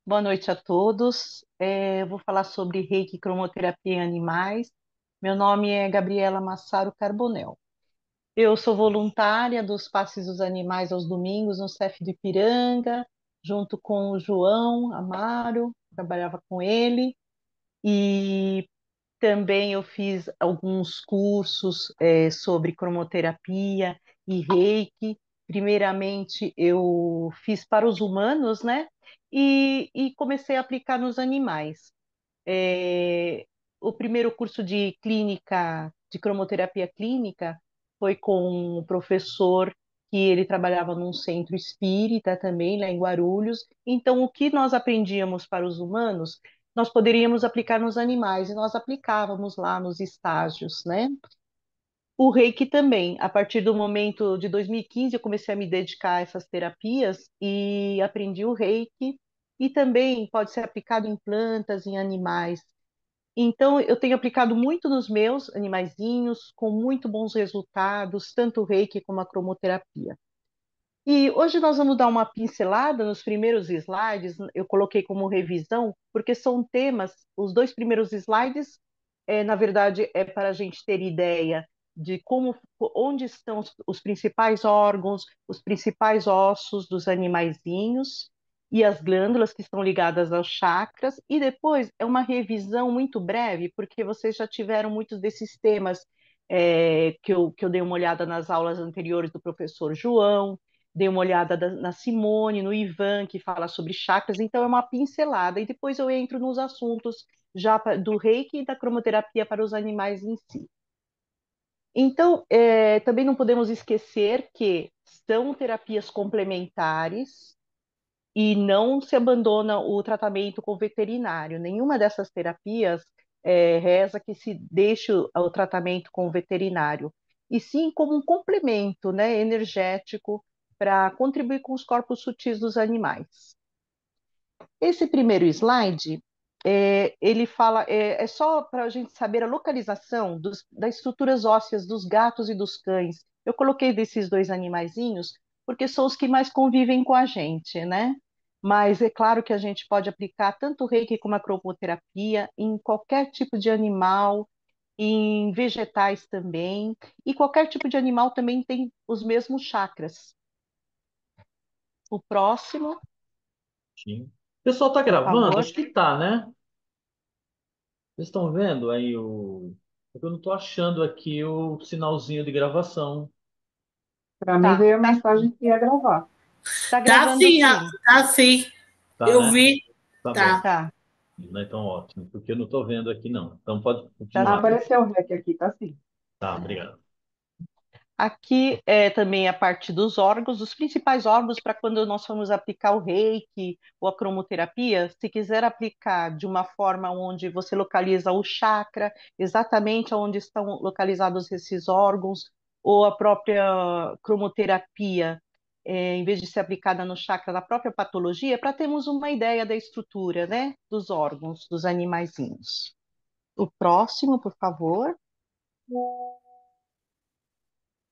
Boa noite a todos. Eu vou falar sobre Reiki e cromoterapia em animais. Meu nome é Gabriela Massaro Carbonel. Eu sou voluntária dos Passes dos Animais aos domingos no CEF do Ipiranga, junto com o João Amaro, trabalhava com ele. E também eu fiz alguns cursos sobre cromoterapia e Reiki. Primeiramente, eu fiz para os humanos, né? E comecei a aplicar nos animais. É, o primeiro curso de clínica, de cromoterapia clínica, foi com um professor que ele trabalhava num centro espírita também, lá em Guarulhos. Então, o que nós aprendíamos para os humanos, nós poderíamos aplicar nos animais, e nós aplicávamos lá nos estágios, né? O Reiki também. A partir do momento de 2015, eu comecei a me dedicar a essas terapias e aprendi o Reiki. E também pode ser aplicado em plantas, em animais. Então, eu tenho aplicado muito nos meus animaizinhos, com muito bons resultados, tanto o Reiki como a cromoterapia. E hoje nós vamos dar uma pincelada nos primeiros slides, eu coloquei como revisão, porque são temas, os dois primeiros slides, na verdade, é para a gente ter ideia de como, onde estão os principais órgãos, os principais ossos dos animaizinhos e as glândulas que estão ligadas aos chakras, e depois é uma revisão muito breve, porque vocês já tiveram muitos desses temas que eu dei uma olhada nas aulas anteriores do professor João, dei uma olhada na Simone, no Ivan, que fala sobre chakras, então é uma pincelada, e depois eu entro nos assuntos já do Reiki e da cromoterapia para os animais em si. Então, também não podemos esquecer que são terapias complementares e não se abandona o tratamento com o veterinário. Nenhuma dessas terapias reza que se deixe o tratamento com o veterinário, e sim como um complemento, né, energético para contribuir com os corpos sutis dos animais. Esse primeiro slide, ele fala, é só para a gente saber a localização das estruturas ósseas dos gatos e dos cães. Eu coloquei desses dois animaizinhos porque são os que mais convivem com a gente, né? Mas é claro que a gente pode aplicar tanto o Reiki como a cromoterapia em qualquer tipo de animal, em vegetais também, e qualquer tipo de animal também tem os mesmos chakras. O próximo, Sim. O pessoal tá por gravando? favor. Acho que tá, né? Vocês estão vendo aí o. Porque eu não tô achando aqui o sinalzinho de gravação. Para mim Tá, veio a mensagem que ia gravar. tá Tá gravando sim, sim. tá sim. Tá, Eu né? vi. Tá bom. Tá. Tá, Então, ótimo. Porque eu não tô vendo aqui, não. Então, pode tá Ah, continuar. sim. apareceu o REC aqui, tá sim. Tá, obrigado. Aqui é também a parte dos órgãos, os principais órgãos para quando nós formos aplicar o reiki ou a cromoterapia. Se quiser aplicar de uma forma onde você localiza o chakra, exatamente onde estão localizados esses órgãos, ou a própria cromoterapia, em vez de ser aplicada no chakra da própria patologia, para termos uma ideia da estrutura, né, dos órgãos dos animaizinhos. O próximo, por favor.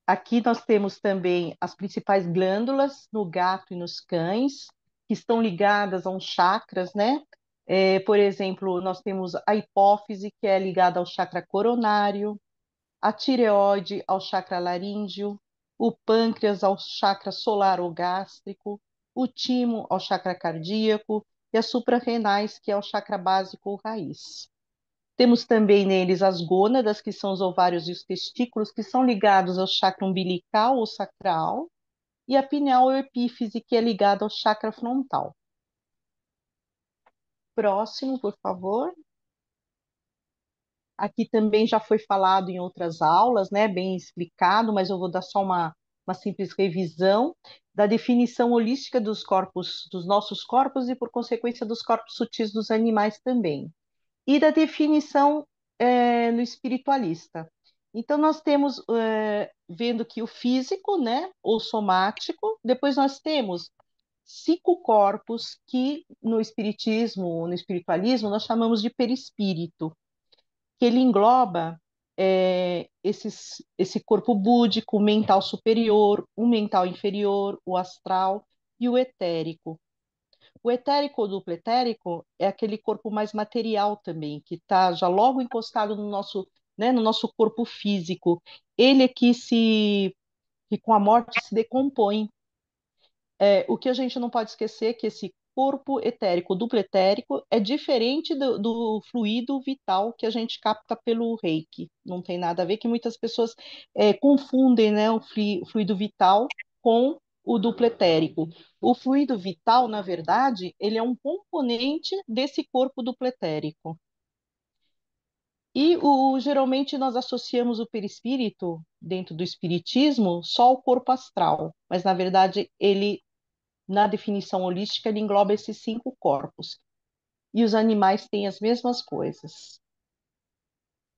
Aqui nós temos também as principais glândulas no gato e nos cães, que estão ligadas a uns chakras, né? Por exemplo, nós temos a hipófise, que é ligada ao chakra coronário, a tireoide ao chakra laríngeo, o pâncreas ao chakra solar ou gástrico, o timo ao chakra cardíaco e as suprarrenais, que é o chakra básico ou raiz. Temos também neles as gônadas, que são os ovários e os testículos, que são ligados ao chakra umbilical ou sacral, e a pineal ou epífise, que é ligada ao chakra frontal. Próximo, por favor. Aqui também já foi falado em outras aulas, né, bem explicado, mas eu vou dar só uma simples revisão da definição holística dos corpos, dos nossos corpos e, por consequência, dos corpos sutis dos animais também. E da definição no espiritualista. Então, nós temos, vendo que o físico, né, ou somático, depois nós temos cinco corpos que no espiritismo, no espiritualismo, nós chamamos de perispírito, que ele engloba esse corpo búdico, o mental superior, o mental inferior, o astral, e o etérico. O etérico ou duplo etérico é aquele corpo mais material também, que está já logo encostado no nosso, né, no nosso corpo físico. Ele é que com a morte se decompõe. O que a gente não pode esquecer é que esse corpo etérico, duplo etérico, é diferente do fluido vital que a gente capta pelo reiki. Não tem nada a ver, que muitas pessoas confundem, né, o fluido vital com o duplo etérico. O fluido vital, na verdade, ele é um componente desse corpo duplo etérico. E geralmente nós associamos o perispírito, dentro do espiritismo, só ao corpo astral, mas na verdade ele, na definição holística, ele engloba esses 5 corpos. E os animais têm as mesmas coisas.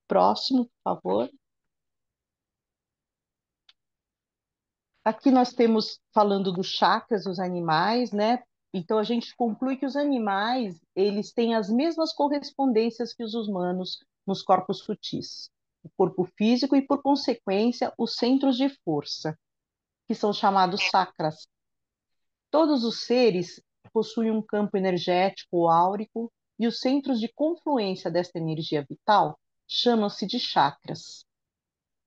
Próximo, por favor. Aqui nós temos falando dos chakras dos animais, né? Então a gente conclui que os animais, eles têm as mesmas correspondências que os humanos nos corpos sutis. O corpo físico e, por consequência, os centros de força, que são chamados chakras. Todos os seres possuem um campo energético áurico e os centros de confluência desta energia vital chamam-se de chakras.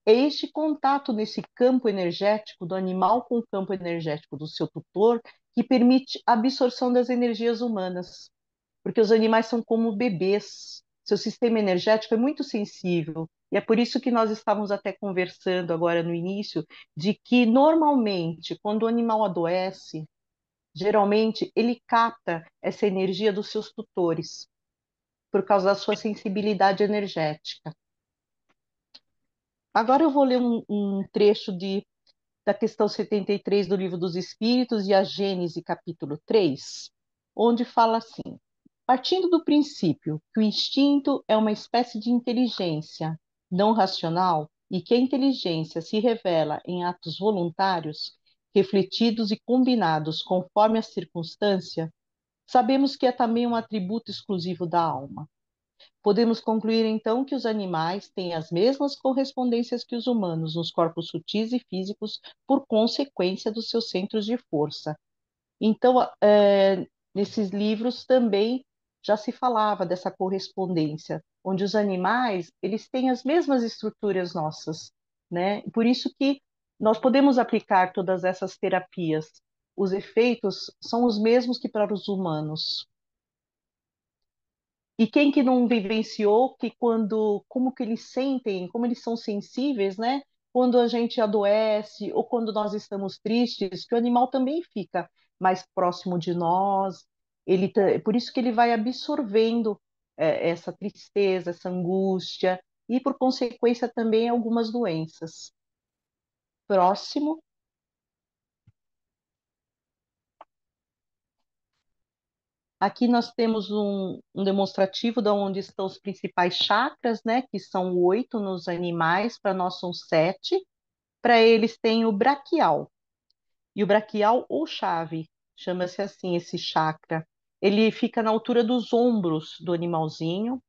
É este contato nesse campo energético do animal com o campo energético do seu tutor que permite a absorção das energias humanas, porque os animais são como bebês. Seu sistema energético é muito sensível. E é por isso que nós estávamos até conversando agora no início, de que normalmente, quando o animal adoece, geralmente, ele capta essa energia dos seus tutores, por causa da sua sensibilidade energética. Agora eu vou ler um trecho da questão 73 do Livro dos Espíritos e a Gênese, capítulo 3, onde fala assim: partindo do princípio que o instinto é uma espécie de inteligência não racional e que a inteligência se revela em atos voluntários, refletidos e combinados conforme a circunstância, sabemos que é também um atributo exclusivo da alma. Podemos concluir então que os animais têm as mesmas correspondências que os humanos nos corpos sutis e físicos por consequência dos seus centros de força. Então, nesses livros também já se falava dessa correspondência, onde os animais, eles têm as mesmas estruturas nossas, né? Por isso que nós podemos aplicar todas essas terapias. Os efeitos são os mesmos que para os humanos. E quem que não vivenciou que quando, como que eles sentem, como eles são sensíveis, né? Quando a gente adoece ou quando nós estamos tristes, que o animal também fica mais próximo de nós. Por isso que ele vai absorvendo essa tristeza, essa angústia e, por consequência, também algumas doenças. Próximo. Aqui nós temos um demonstrativo de onde estão os principais chakras, né? Que são 8 nos animais, para nós são 7. Para eles tem o braquial. E o braquial ou chave, chama-se assim esse chakra. Ele fica na altura dos ombros do animalzinho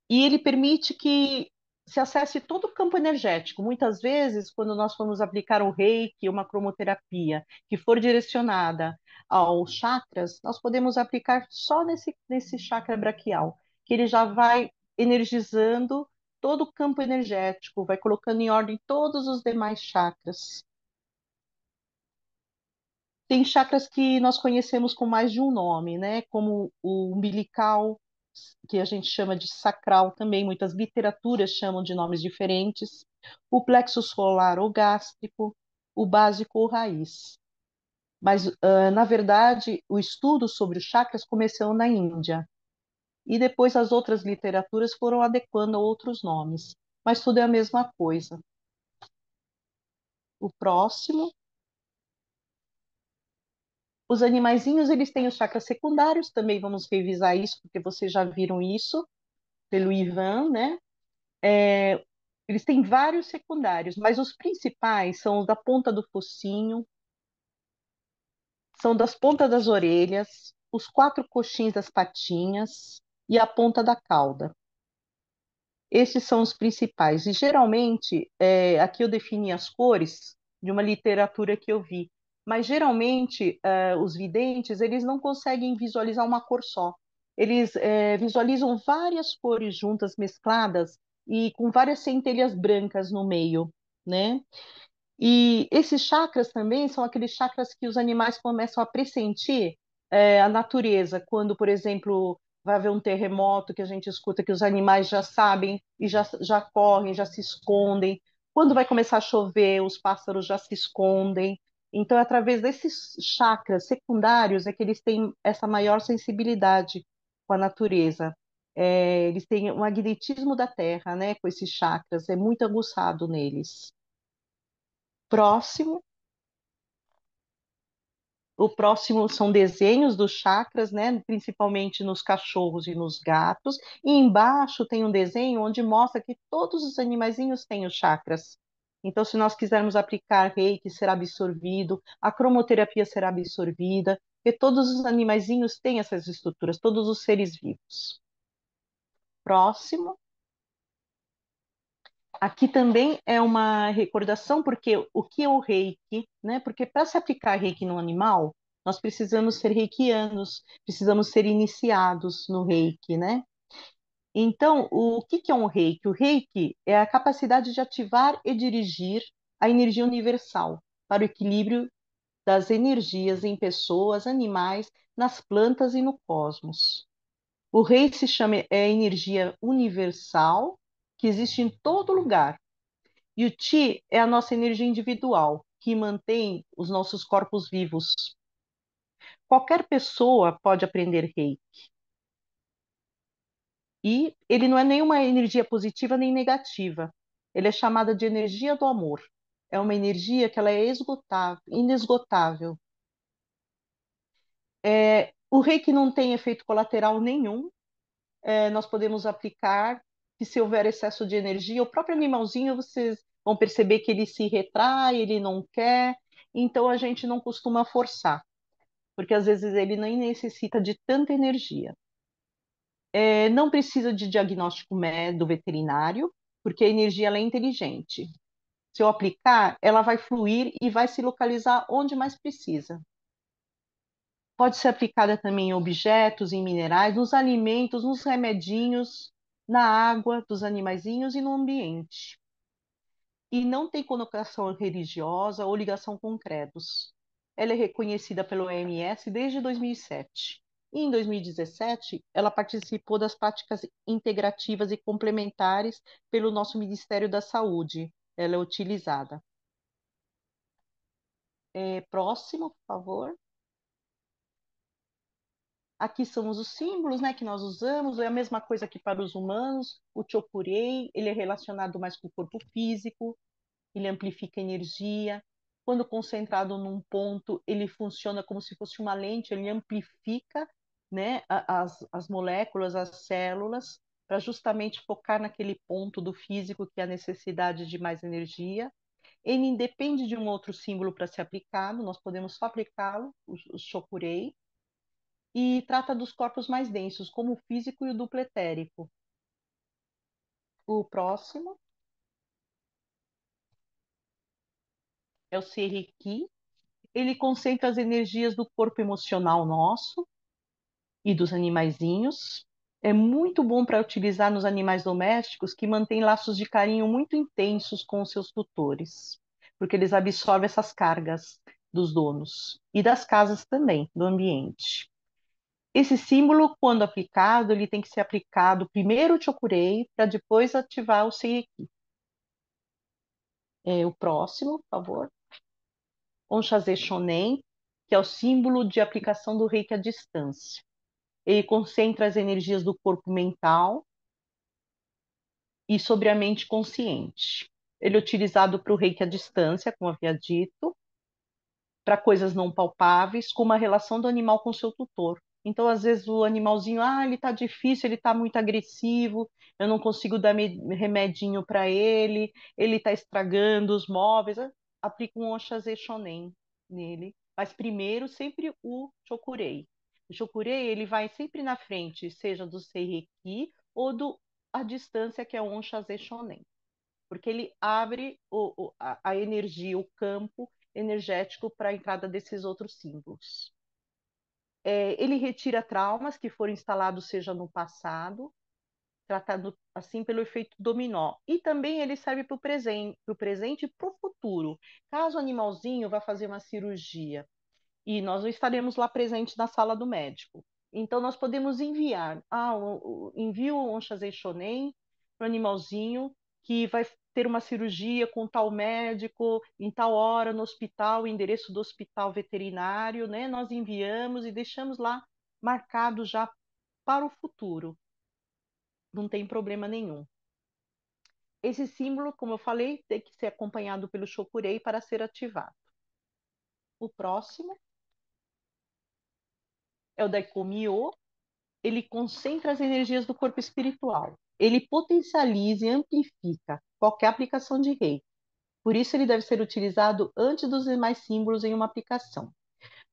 e ele permite que se acesse todo o campo energético. Muitas vezes, quando nós formos aplicar o reiki, uma cromoterapia, que for direcionada aos chakras, nós podemos aplicar só nesse chakra braquial, que ele já vai energizando todo o campo energético, vai colocando em ordem todos os demais chakras. Tem chakras que nós conhecemos com mais de um nome, né? Como o umbilical, que a gente chama de sacral também, muitas literaturas chamam de nomes diferentes. O plexo solar ou gástrico, o básico ou raiz. Mas, na verdade, o estudo sobre os chakras começou na Índia. E depois as outras literaturas foram adequando a outros nomes. Mas tudo é a mesma coisa. O próximo. Os animaizinhos, eles têm os chakras secundários, também vamos revisar isso, porque vocês já viram isso pelo Ivan, né? É, eles têm vários secundários, mas os principais são os da ponta do focinho, são das pontas das orelhas, os 4 coxins das patinhas e a ponta da cauda. Esses são os principais. E geralmente, aqui eu defini as cores de uma literatura que eu vi. Mas geralmente os videntes eles não conseguem visualizar uma cor só. Eles visualizam várias cores juntas, mescladas e com várias centelhas brancas no meio, né? E esses chakras também são aqueles chakras que os animais começam a pressentir a natureza. Quando, por exemplo, vai haver um terremoto, que a gente escuta que os animais já sabem e já correm, já se escondem. Quando vai começar a chover, os pássaros já se escondem. Então, é através desses chakras secundários é que eles têm essa maior sensibilidade com a natureza. Eles têm o magnetismo da Terra, né, com esses chakras, é muito aguçado neles. Próximo. O próximo são desenhos dos chakras, né? Principalmente nos cachorros e nos gatos. E embaixo tem um desenho onde mostra que todos os animaizinhos têm os chakras. Então, se nós quisermos aplicar reiki, será absorvido, a cromoterapia será absorvida, porque todos os animaizinhos têm essas estruturas, todos os seres vivos. Próximo. Aqui também é uma recordação, porque o que é o reiki, né? Porque para se aplicar reiki no animal, nós precisamos ser reikianos, precisamos ser iniciados no reiki, né? Então, o que é um reiki? O reiki é a capacidade de ativar e dirigir a energia universal para o equilíbrio das energias em pessoas, animais, nas plantas e no cosmos. O reiki se chama energia universal que existe em todo lugar e o Ti é a nossa energia individual, que mantém os nossos corpos vivos. Qualquer pessoa pode aprender Reiki. E ele não é nenhuma energia positiva nem negativa. Ele é chamada de energia do amor. É uma energia que ela é esgotável, inesgotável. O Reiki não tem efeito colateral nenhum. Nós podemos aplicar, que se houver excesso de energia, o próprio animalzinho, vocês vão perceber que ele se retrai, ele não quer, então a gente não costuma forçar, porque às vezes ele nem necessita de tanta energia. Não precisa de diagnóstico do veterinário, porque a energia ela é inteligente. Se eu aplicar, ela vai fluir e vai se localizar onde mais precisa. Pode ser aplicada também em objetos, em minerais, nos alimentos, nos remedinhos, na água dos animaizinhos e no ambiente. E não tem conotação religiosa ou ligação com credos. Ela é reconhecida pelo OMS desde 2007. E em 2017, ela participou das práticas integrativas e complementares pelo nosso Ministério da Saúde. Ela é utilizada. Próximo, por favor. Aqui são os símbolos, né, que nós usamos, é a mesma coisa que para os humanos. O Chokurei, ele é relacionado mais com o corpo físico, ele amplifica a energia. Quando concentrado num ponto, ele funciona como se fosse uma lente, ele amplifica, né, as moléculas, as células, para justamente focar naquele ponto do físico que é a necessidade de mais energia. Ele independe de um outro símbolo para ser aplicado, nós podemos só aplicá-lo, o Chokurei, e trata dos corpos mais densos, como o físico e o duplo etérico. O próximo é o Seriki. Ele concentra as energias do corpo emocional nosso e dos animaizinhos. É muito bom para utilizar nos animais domésticos que mantêm laços de carinho muito intensos com os seus tutores, porque eles absorvem essas cargas dos donos e das casas também, do ambiente. Esse símbolo, quando aplicado, ele tem que ser aplicado primeiro o Chokurei, para depois ativar o Seiki. O próximo, por favor. Onshaze Shonen, que é o símbolo de aplicação do Reiki à distância. Ele concentra as energias do corpo mental e sobre a mente consciente. Ele é utilizado para o Reiki à distância, como havia dito, para coisas não palpáveis, como a relação do animal com seu tutor. Então, às vezes, o animalzinho, ele está difícil, ele está muito agressivo, eu não consigo dar remedinho para ele está estragando os móveis. Aplica um Oshaze Shonen nele, mas primeiro sempre o Chokurei. O Chokurei, ele vai sempre na frente, seja do Seireki ou do a distância, que é o Oshaze Shonen, porque ele abre a energia, o campo, energético para a entrada desses outros símbolos. Ele retira traumas que foram instalados, seja no passado, tratado assim pelo efeito dominó. E também ele serve para o presente e para o futuro. Caso o animalzinho vá fazer uma cirurgia e nós não estaremos lá presentes na sala do médico. Então, nós podemos enviar, envio um Shazei Shonen para o animalzinho que vai ter uma cirurgia com tal médico, em tal hora, no hospital, o endereço do hospital veterinário, né? Nós enviamos e deixamos lá marcado já para o futuro. Não tem problema nenhum. Esse símbolo, como eu falei, tem que ser acompanhado pelo Shokurei para ser ativado. O próximo é o Daikomyo. Ele concentra as energias do corpo espiritual. Ele potencializa e amplifica qualquer aplicação de Reiki. Por isso, ele deve ser utilizado antes dos demais símbolos em uma aplicação.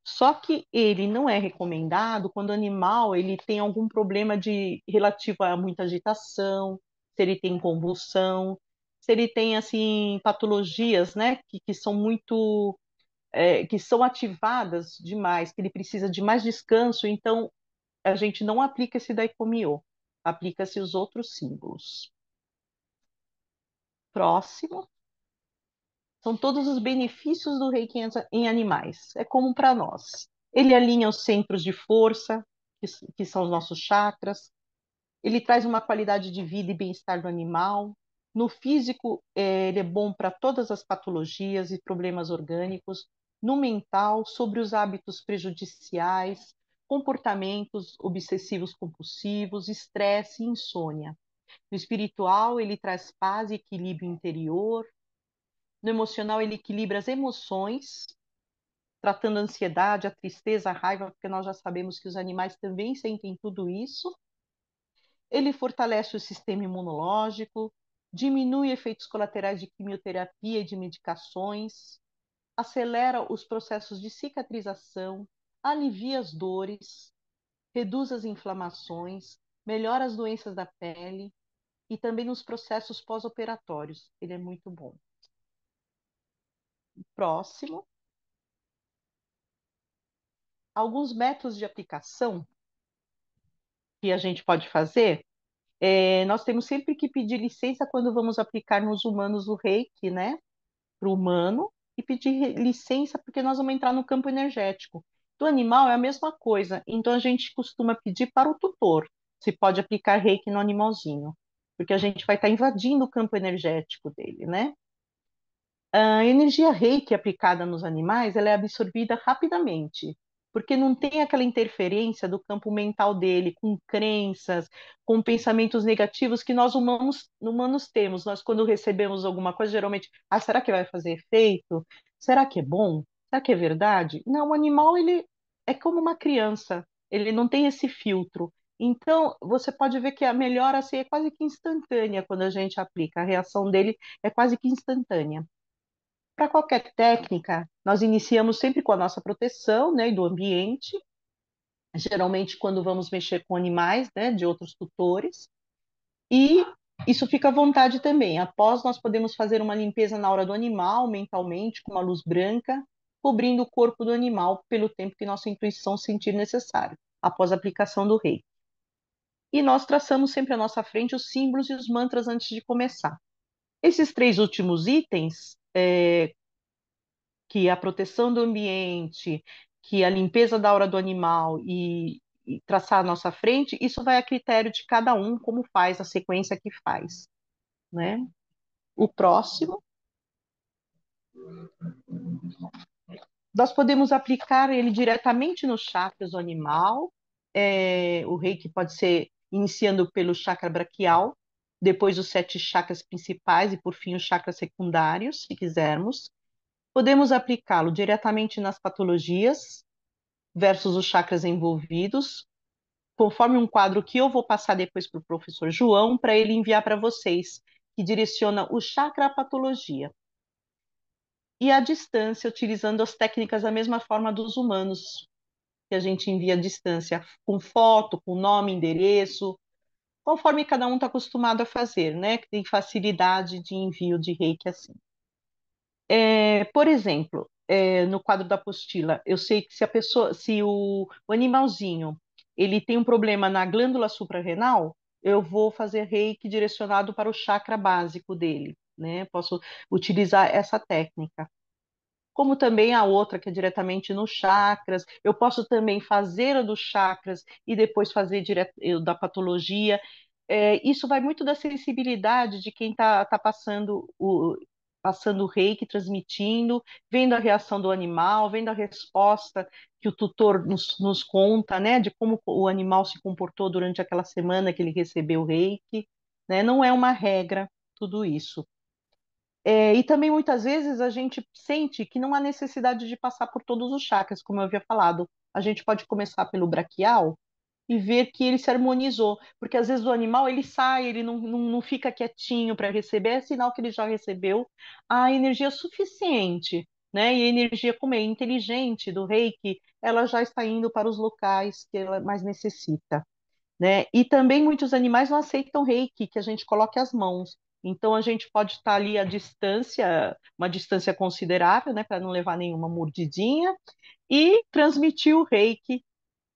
Só que ele não é recomendado quando o animal ele tem algum problema relativo a muita agitação, se ele tem convulsão, se ele tem assim patologias, né, que são muito que são ativadas demais, que ele precisa de mais descanso. Então a gente não aplica esse Daikomyo, aplica-se os outros símbolos. Próximo. São todos os benefícios do Reiki em animais. É como para nós. Ele alinha os centros de força, que são os nossos chakras. Ele traz uma qualidade de vida e bem-estar do animal. No físico, ele é bom para todas as patologias e problemas orgânicos. No mental, sobre os hábitos prejudiciais, comportamentos obsessivos compulsivos, estresse e insônia. No espiritual, ele traz paz e equilíbrio interior. No emocional, ele equilibra as emoções, tratando a ansiedade, a tristeza, a raiva, porque nós já sabemos que os animais também sentem tudo isso. Ele fortalece o sistema imunológico, diminui efeitos colaterais de quimioterapia e de medicações, acelera os processos de cicatrização, alivia as dores, reduz as inflamações, melhora as doenças da pele e também nos processos pós-operatórios. Ele é muito bom. Próximo. Alguns métodos de aplicação que a gente pode fazer. Nós temos sempre que pedir licença quando vamos aplicar nos humanos o reiki, né? Para o humano, e pedir licença porque nós vamos entrar no campo energético. Do animal é a mesma coisa, então a gente costuma pedir para o tutor se pode aplicar reiki no animalzinho, porque a gente vai estar invadindo o campo energético dele, né? A energia reiki aplicada nos animais, ela é absorvida rapidamente, porque não tem aquela interferência do campo mental dele, com crenças, com pensamentos negativos que nós humanos temos. Nós, quando recebemos alguma coisa, geralmente, será que vai fazer efeito? Será que é bom? Será que é verdade? Não, o animal, ele é como uma criança, ele não tem esse filtro. Então, você pode ver que a melhora assim, é quase que instantânea quando a gente aplica, a reação dele é quase que instantânea. Para qualquer técnica, nós iniciamos sempre com a nossa proteção, né, e do ambiente, geralmente quando vamos mexer com animais, né, de outros tutores, e isso fica à vontade também. Após, nós podemos fazer uma limpeza na hora do animal, mentalmente, com uma luz branca, cobrindo o corpo do animal pelo tempo que nossa intuição sentir necessário, após a aplicação do rei. E nós traçamos sempre à nossa frente os símbolos e os mantras antes de começar. Esses três últimos itens, que a proteção do ambiente, que a limpeza da aura do animal e traçar à nossa frente, isso vai a critério de cada um, como faz, a sequência que faz, né? O próximo, nós podemos aplicar ele diretamente nos chakras do animal, o reiki pode ser iniciando pelo chakra braquial, depois os 7 chakras principais e, por fim, os chakras secundários, se quisermos. Podemos aplicá-lo diretamente nas patologias, versus os chakras envolvidos, conforme um quadro que eu vou passar depois para o professor João, para ele enviar para vocês, que direciona o chakra à patologia. E à distância, utilizando as técnicas da mesma forma dos humanos, que a gente envia à distância, com foto, com nome, endereço, conforme cada um está acostumado a fazer, né? Que tem facilidade de envio de reiki assim. Por exemplo, no quadro da apostila. Eu sei que se a pessoa, se o animalzinho ele tem um problema na glândula suprarrenal, eu vou fazer reiki direcionado para o chakra básico dele, né? Posso utilizar essa técnica. Como também a outra que é diretamente nos chakras, eu posso também fazer a dos chakras e depois fazer direto da patologia. Isso vai muito da sensibilidade de quem está passando o reiki, transmitindo, vendo a reação do animal, vendo a resposta que o tutor nos conta, né, de como o animal se comportou durante aquela semana que ele recebeu o reiki, né? Não é uma regra tudo isso. E também muitas vezes a gente sente que não há necessidade de passar por todos os chakras, como eu havia falado. A gente pode começar pelo braquial e ver que ele se harmonizou, porque às vezes o animal ele sai, ele não fica quietinho para receber, é sinal que ele já recebeu a energia suficiente, né? E a energia, como é inteligente do reiki, ela já está indo para os locais que ela mais necessita, né? E também muitos animais não aceitam reiki, que a gente coloque as mãos. Então a gente pode estar ali à distância, uma distância considerável, né, para não levar nenhuma mordidinha, e transmitir o reiki,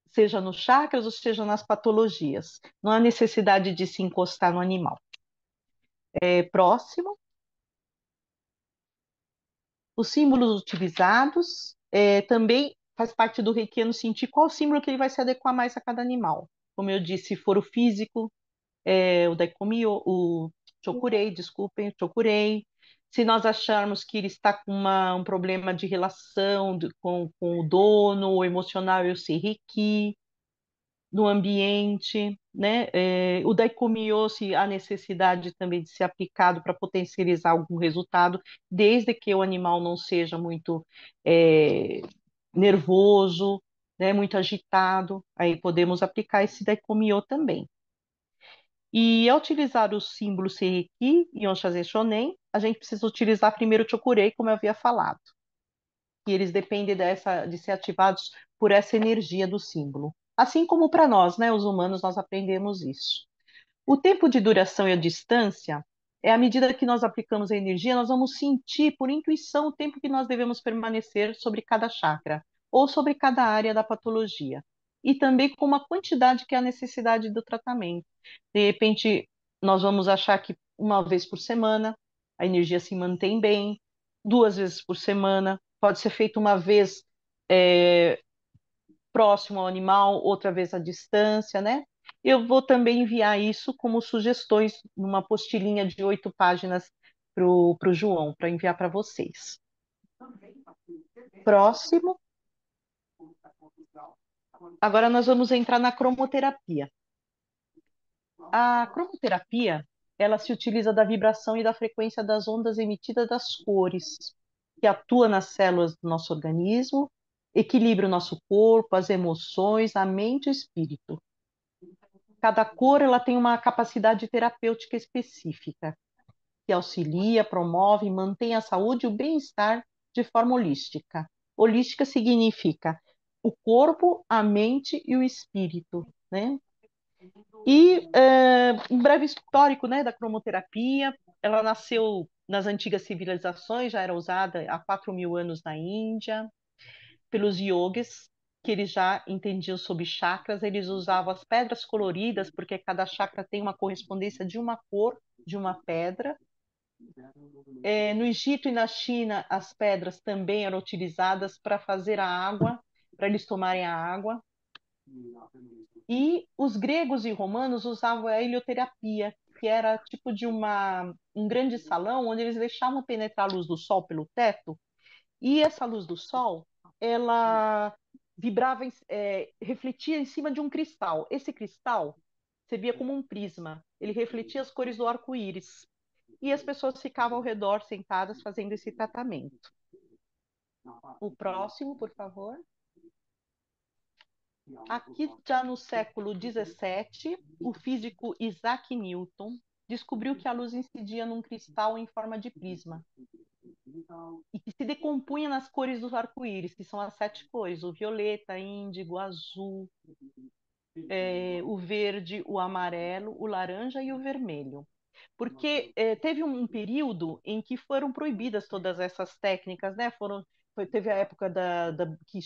seja nos chakras ou seja nas patologias. Não há necessidade de se encostar no animal. Próximo, os símbolos utilizados também faz parte do reikiano sentir qual símbolo que ele vai se adequar mais a cada animal. Como eu disse, se for o físico, o Daikomyo, o Chokurei, desculpem, o Chokurei. Se nós acharmos que ele está com um problema de relação com o dono, o emocional, eu sei Reiki, no ambiente, né? O Daikomyo, se há necessidade também de ser aplicado para potencializar algum resultado, desde que o animal não seja muito é, nervoso, né? Muito agitado, aí podemos aplicar esse Daikomyo também. E ao utilizar o símbolo Seiki e Onshazen Shonen, a gente precisa utilizar primeiro o Chokurei, como eu havia falado. E eles dependem de ser ativados por essa energia do símbolo. Assim como para nós, né, os humanos, nós aprendemos isso. O tempo de duração e a distância é à medida que nós aplicamos a energia, nós vamos sentir por intuição o tempo que nós devemos permanecer sobre cada chakra ou sobre cada área da patologia. E também com uma quantidade que é a necessidade do tratamento. De repente, nós vamos achar que uma vez por semana a energia se mantém bem, 2 vezes por semana, pode ser feito uma vez é, próximo ao animal, outra vez à distância, né? Eu vou também enviar isso como sugestões numa apostilinha de 8 páginas para o João, para enviar para vocês. Próximo. Agora nós vamos entrar na cromoterapia. A cromoterapia, ela se utiliza da vibração e da frequência das ondas emitidas das cores, que atua nas células do nosso organismo, equilibra o nosso corpo, as emoções, a mente e o espírito. Cada cor ela tem uma capacidade terapêutica específica, que auxilia, promove e mantém a saúde e o bem-estar de forma holística. Holística significa o corpo, a mente e o espírito, né? E um breve histórico, né, da cromoterapia. Ela nasceu nas antigas civilizações, já era usada há 4.000 anos na Índia, pelos yogis, que eles já entendiam sobre chakras. Eles usavam as pedras coloridas, porque cada chakra tem uma correspondência de uma cor de uma pedra. No Egito e na China, as pedras também eram utilizadas para fazer a água, para eles tomarem a água. E os gregos e romanos usavam a helioterapia, que era tipo de um grande salão onde eles deixavam penetrar a luz do sol pelo teto, e essa luz do sol, ela vibrava, refletia em cima de um cristal. Esse cristal você via como um prisma, ele refletia as cores do arco-íris. E as pessoas ficavam ao redor sentadas fazendo esse tratamento. O próximo, por favor. Aqui, já no século XVII, o físico Isaac Newton descobriu que a luz incidia num cristal em forma de prisma e que se decompunha nas cores dos arco-íris, que são as 7 cores: o violeta, índigo, o azul, o verde, o amarelo, o laranja e o vermelho. Porque teve um período em que foram proibidas todas essas técnicas, né? teve a época que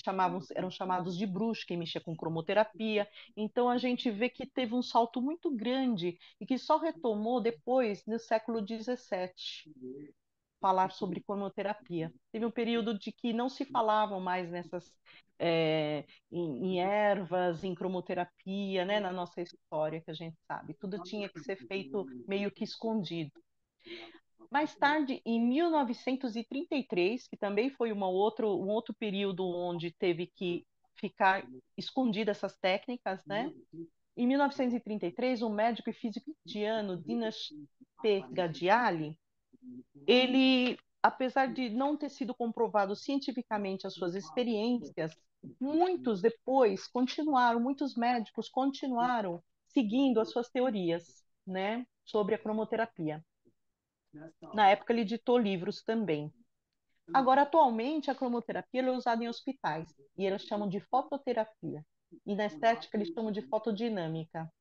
eram chamados de bruxos, quem mexia com cromoterapia. Então a gente vê que teve um salto muito grande e que só retomou depois, no século XVII, falar sobre cromoterapia. Teve um período de que não se falavam mais em ervas, em cromoterapia, né, na nossa história, que a gente sabe. Tudo tinha que ser feito meio que escondido. Mais tarde, em 1933, que também foi um outro período onde teve que ficar escondida essas técnicas, né? Em 1933, o médico e físico indiano Dinesh P. Gadiali, ele, apesar de não ter sido comprovado cientificamente as suas experiências, muitos médicos continuaram seguindo as suas teorias, né, sobre a cromoterapia. Na época, ele ditou livros também. Agora, atualmente, a cromoterapia é usada em hospitais e eles chamam de fototerapia. E na estética, eles chamam de fotodinâmica.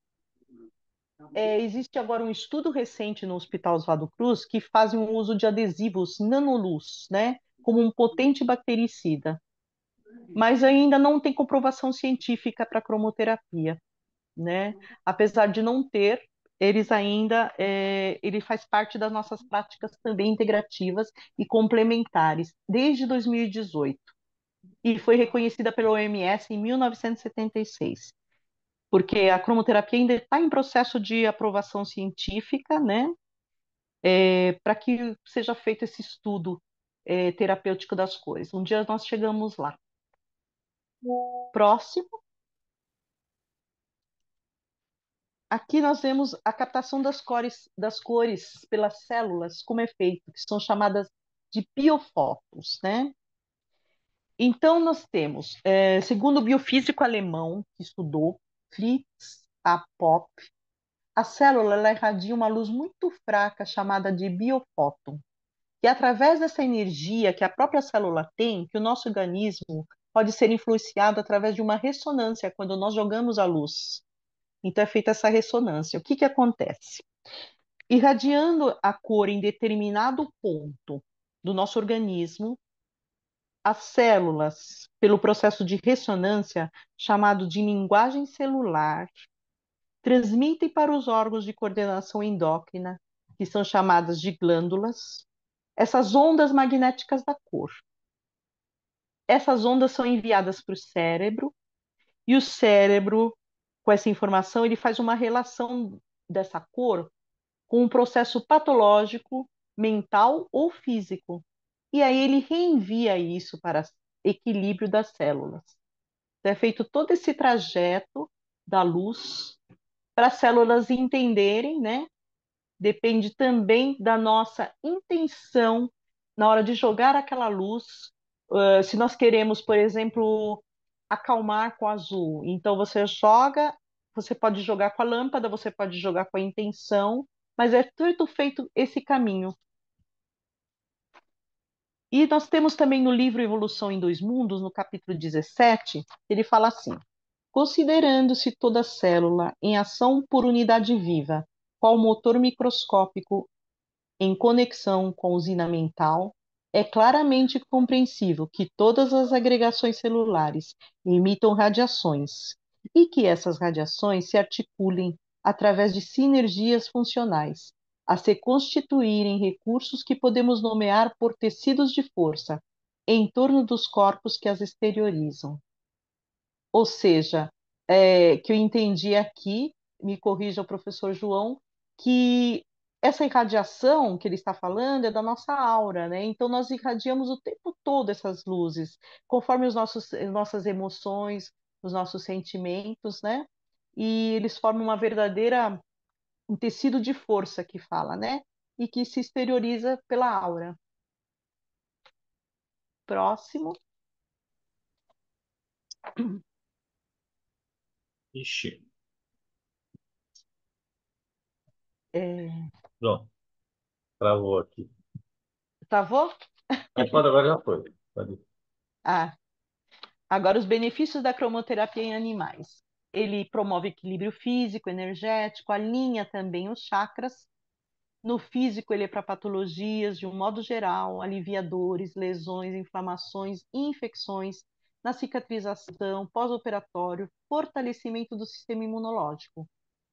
Existe agora um estudo recente no Hospital Oswaldo Cruz que fazem um uso de adesivos nanoluz, né, como um potente bactericida, mas ainda não tem comprovação científica para cromoterapia, né? Apesar de não ter, ele faz parte das nossas práticas também integrativas e complementares desde 2018 e foi reconhecida pela OMS em 1976, porque a cromoterapia ainda está em processo de aprovação científica, né? Para que seja feito esse estudo terapêutico das cores. Um dia nós chegamos lá. Próximo. Aqui nós vemos a captação das cores pelas células como efeito, que são chamadas de biofotos, né? Então, nós temos, segundo o biofísico alemão que estudou, Fritz A. Popp, a célula ela irradia uma luz muito fraca chamada de biofóton. E é através dessa energia que a própria célula tem, que o nosso organismo pode ser influenciado através de uma ressonância quando nós jogamos a luz. Então é feita essa ressonância. O que que acontece? Irradiando a cor em determinado ponto do nosso organismo, as células, pelo processo de ressonância, chamado de linguagem celular, transmitem para os órgãos de coordenação endócrina, que são chamadas de glândulas, essas ondas magnéticas da cor. Essas ondas são enviadas para o cérebro, e o cérebro, com essa informação, ele faz uma relação dessa cor com um processo patológico, mental ou físico. E aí ele reenvia isso para equilíbrio das células. Então, é feito todo esse trajeto da luz para as células entenderem, né? Depende também da nossa intenção na hora de jogar aquela luz. Se nós queremos, por exemplo, acalmar com azul, então você pode jogar com a lâmpada, você pode jogar com a intenção, mas é tudo feito esse caminho. E nós temos também no livro Evolução em Dois Mundos, no capítulo 17, ele fala assim: considerando-se toda célula em ação por unidade viva, qual motor microscópico em conexão com usina mental, é claramente compreensível que todas as agregações celulares emitam radiações e que essas radiações se articulem através de sinergias funcionais, a se constituírem recursos que podemos nomear por tecidos de força em torno dos corpos que as exteriorizam. Ou seja, que eu entendi aqui, me corrija o professor João, que essa irradiação que ele está falando é da nossa aura, né? Então nós irradiamos o tempo todo essas luzes, conforme nossas emoções, os nossos sentimentos, né? E eles formam um tecido de força que fala, né? E que se exterioriza pela aura. Próximo. Ixi. É... Pronto, travou aqui. Travou? Mas pode, agora já foi. Pode. Ah, agora, os benefícios da cromoterapia em animais. Ele promove equilíbrio físico, energético, alinha também os chakras, No físico, ele é para patologias de um modo geral, alivia dores, lesões, inflamações e infecções, na cicatrização, pós-operatório, fortalecimento do sistema imunológico.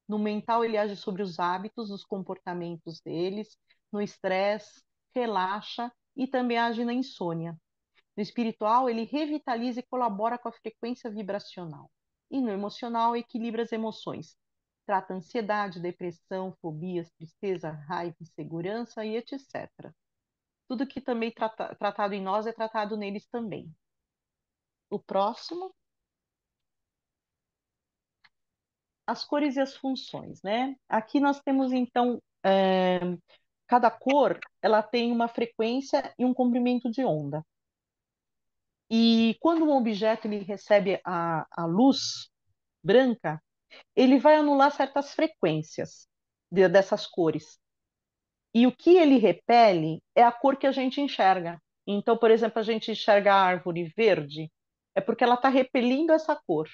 No mental, ele age sobre os hábitos, os comportamentos deles, no estresse, relaxa e também age na insônia. No espiritual, ele revitaliza e colabora com a frequência vibracional. E no emocional, equilibra as emoções. Trata ansiedade, depressão, fobias, tristeza, raiva, insegurança e etc. Tudo que também tratado em nós é tratado neles também. O próximo, as cores e as funções, né? Aqui nós temos então cada cor, ela tem uma frequência e um comprimento de onda. E quando um objeto ele recebe a luz branca, ele vai anular certas frequências dessas cores. E o que ele repele é a cor que a gente enxerga. Então, por exemplo, a gente enxerga a árvore verde, é porque ela está repelindo essa cor.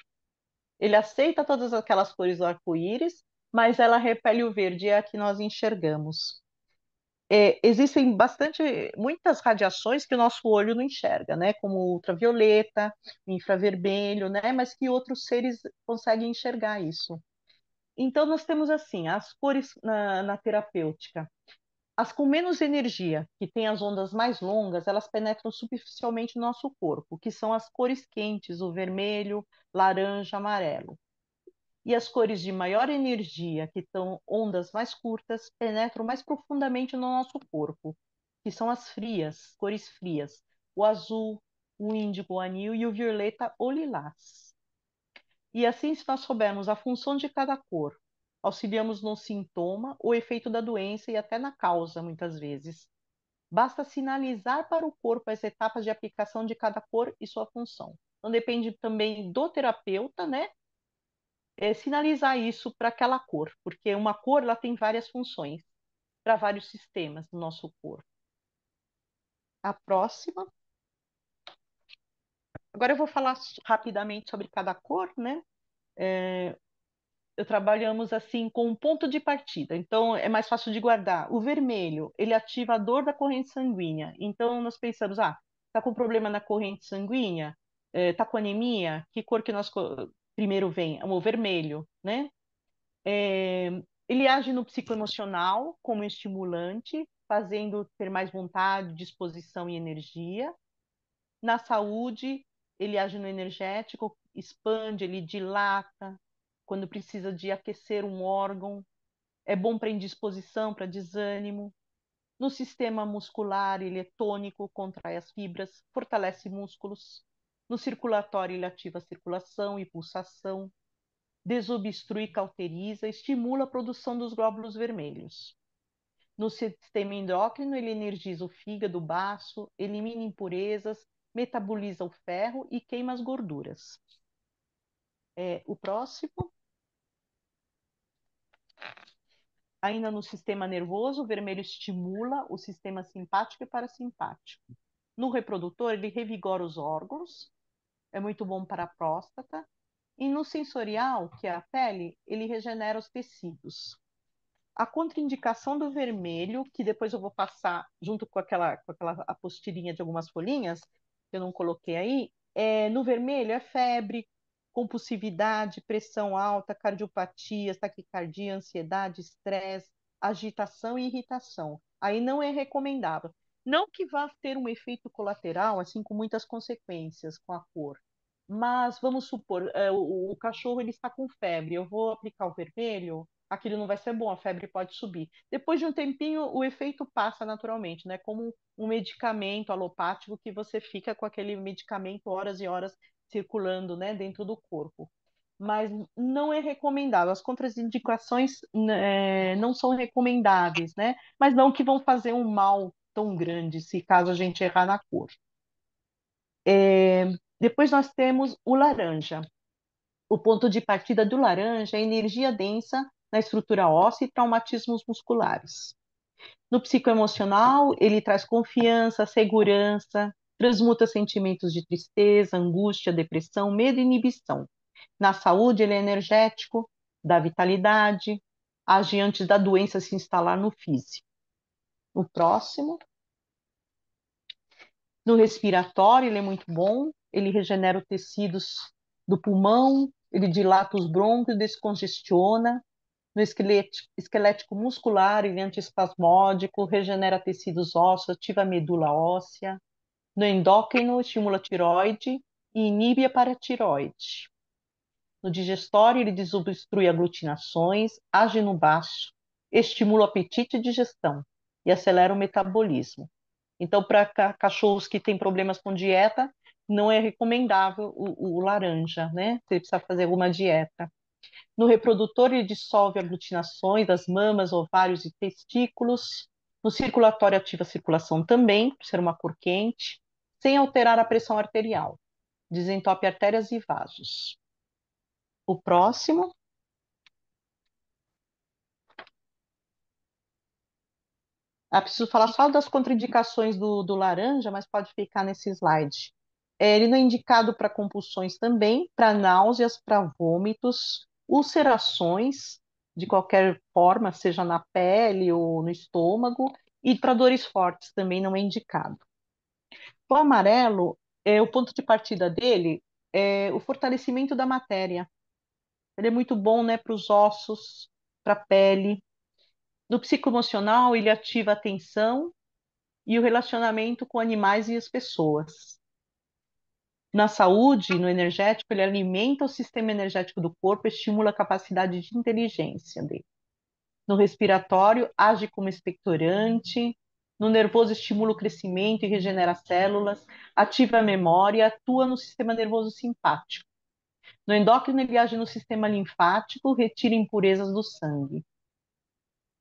Ele aceita todas aquelas cores do arco-íris, mas ela repele o verde, é a que nós enxergamos. Existem muitas radiações que o nosso olho não enxerga, né? Como o ultravioleta, o infravermelho, né? Mas que outros seres conseguem enxergar isso. Então, nós temos assim, as cores na terapêutica. As com menos energia, que têm as ondas mais longas, elas penetram superficialmente no nosso corpo, que são as cores quentes, o vermelho, laranja, amarelo. E as cores de maior energia, que são ondas mais curtas, penetram mais profundamente no nosso corpo, que são as frias, cores frias, o azul, o índigo, o anil e o violeta ou lilás. E assim, se nós soubermos a função de cada cor, auxiliamos no sintoma, o efeito da doença e até na causa, muitas vezes. Basta sinalizar para o corpo as etapas de aplicação de cada cor e sua função. Então, depende também do terapeuta, né? Sinalizar isso para aquela cor, porque uma cor ela tem várias funções para vários sistemas do nosso corpo. A próxima. Agora eu vou falar rapidamente sobre cada cor, né? Eu trabalhamos assim com um ponto de partida, então é mais fácil de guardar. O vermelho, ele ativa a dor da corrente sanguínea. Então nós pensamos, tá com problema na corrente sanguínea, tá com anemia, que cor que nós primeiro vem? O vermelho, né? Ele age no psicoemocional como estimulante, fazendo ter mais vontade, disposição e energia. Na saúde, ele age no energético, expande, ele dilata, quando precisa de aquecer um órgão, é bom para indisposição, para desânimo. No sistema muscular, ele é tônico, contrai as fibras, fortalece músculos. No circulatório, ele ativa a circulação e pulsação, desobstrui, cauteriza, estimula a produção dos glóbulos vermelhos. No sistema endócrino, ele energiza o fígado, o baço, elimina impurezas, metaboliza o ferro e queima as gorduras. O próximo. Ainda no sistema nervoso, o vermelho estimula o sistema simpático e parasimpático. No reprodutor, ele revigora os órgãos, é muito bom para a próstata. E no sensorial, que é a pele, ele regenera os tecidos. A contraindicação do vermelho, que depois eu vou passar junto com aquela apostilinha de algumas folhinhas, que eu não coloquei aí, no vermelho é febre, compulsividade, pressão alta, cardiopatias, taquicardia, ansiedade, estresse, agitação e irritação. Aí não é recomendável. Não que vá ter um efeito colateral, assim, com muitas consequências com a cor. Mas vamos supor, o cachorro ele está com febre, eu vou aplicar o vermelho, aquilo não vai ser bom, a febre pode subir. Depois de um tempinho, o efeito passa naturalmente, né? Como um medicamento alopático que você fica com aquele medicamento horas e horas circulando, né, dentro do corpo. Mas não é recomendável. As contraindicações não são recomendáveis, né? Mas não que vão fazer um mal tão grande se caso a gente errar na cor. Depois nós temos o laranja. O ponto de partida do laranja é energia densa na estrutura óssea e traumatismos musculares. No psicoemocional, ele traz confiança, segurança, transmuta sentimentos de tristeza, angústia, depressão, medo e inibição. Na saúde, ele é energético, dá vitalidade. age antes da doença se instalar no físico. O próximo, no respiratório, ele é muito bom, ele regenera os tecidos do pulmão, ele dilata os brônquios, descongestiona. No esquelético muscular, ele é antiespasmódico, regenera tecidos ósseos, ativa a medula óssea. No endócrino, estimula a tireoide e inibe a paratireoide. No digestório, ele desobstrui aglutinações, age no baço, estimula o apetite e digestão e acelera o metabolismo. Então, para cachorros que têm problemas com dieta, não é recomendável o laranja, né? Você precisa fazer alguma dieta. No reprodutor, ele dissolve aglutinações das mamas, ovários e testículos. No circulatório, ativa a circulação também, por ser uma cor quente, sem alterar a pressão arterial. Desentope artérias e vasos. O próximo. Preciso falar só das contraindicações do laranja, mas pode ficar nesse slide. Ele não é indicado para compulsões também, para náuseas, para vômitos, ulcerações de qualquer forma, seja na pele ou no estômago, e para dores fortes também não é indicado. O amarelo, o ponto de partida dele é o fortalecimento da matéria. Ele é muito bom, né, para os ossos, para a pele. No psicoemocional, ele ativa a atenção e o relacionamento com animais e as pessoas. Na saúde, no energético, ele alimenta o sistema energético do corpo, estimula a capacidade de inteligência dele. No respiratório, age como expectorante. No nervoso, estimula o crescimento e regenera células, ativa a memória, atua no sistema nervoso simpático. No endócrino, ele age no sistema linfático, retira impurezas do sangue.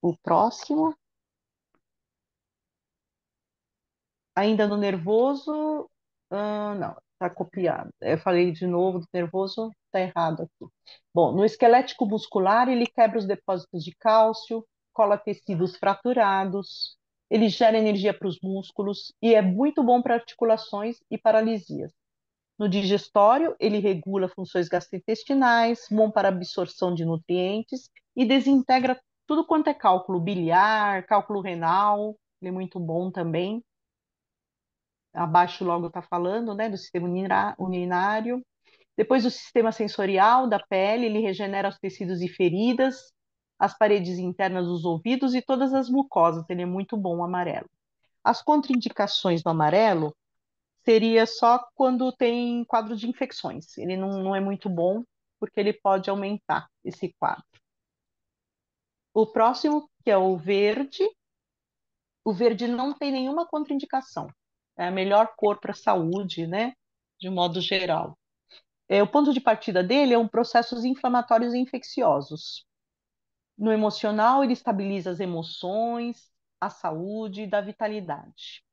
O próximo. Ainda no nervoso, não, está copiado. Eu falei de novo do nervoso, está errado aqui. Bom, no esquelético muscular, ele quebra os depósitos de cálcio, cola tecidos fraturados, ele gera energia para os músculos e é muito bom para articulações e paralisias. No digestório, ele regula funções gastrointestinais, bom para absorção de nutrientes e desintegra tudo quanto é cálculo biliar, cálculo renal, ele é muito bom também. Abaixo logo está falando, né, do sistema urinário. Depois do sistema sensorial da pele, ele regenera os tecidos e feridas, as paredes internas dos ouvidos e todas as mucosas. Ele é muito bom, o amarelo. As contraindicações do amarelo seria só quando tem quadro de infecções. Ele não é muito bom, porque ele pode aumentar esse quadro. O próximo, que é o verde não tem nenhuma contraindicação. É a melhor cor para a saúde, né? De um modo geral. O ponto de partida dele é um processos inflamatórios e infecciosos. No emocional, ele estabiliza as emoções, a saúde e dá vitalidade.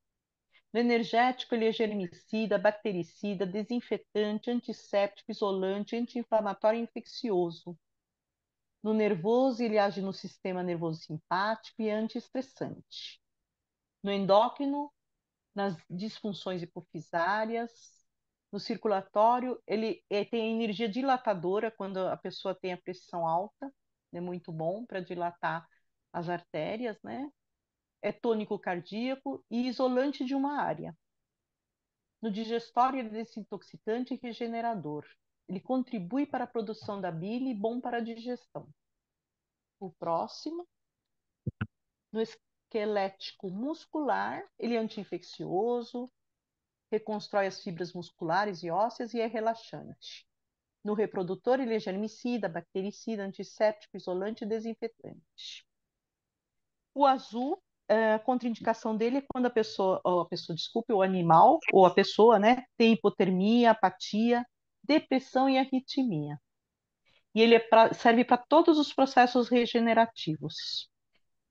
No energético, ele é germicida, bactericida, desinfetante, antisséptico, isolante, anti-inflamatório e infeccioso. No nervoso, ele age no sistema nervoso simpático e é antiestressante. No endócrino, nas disfunções hipofisárias. No circulatório, ele tem energia dilatadora quando a pessoa tem a pressão alta, é muito bom para dilatar as artérias, né? É tônico cardíaco e isolante de uma área. No digestório, ele é desintoxicante e regenerador. Ele contribui para a produção da bile e bom para a digestão. O próximo. No esquelético muscular, ele é anti-infeccioso, reconstrói as fibras musculares e ósseas e é relaxante. No reprodutor, ele é germicida, bactericida, antisséptico, isolante e desinfetante. O azul, a contraindicação dele é quando desculpe, o animal ou a pessoa, né, tem hipotermia, apatia, depressão e arritmia. E ele serve para todos os processos regenerativos.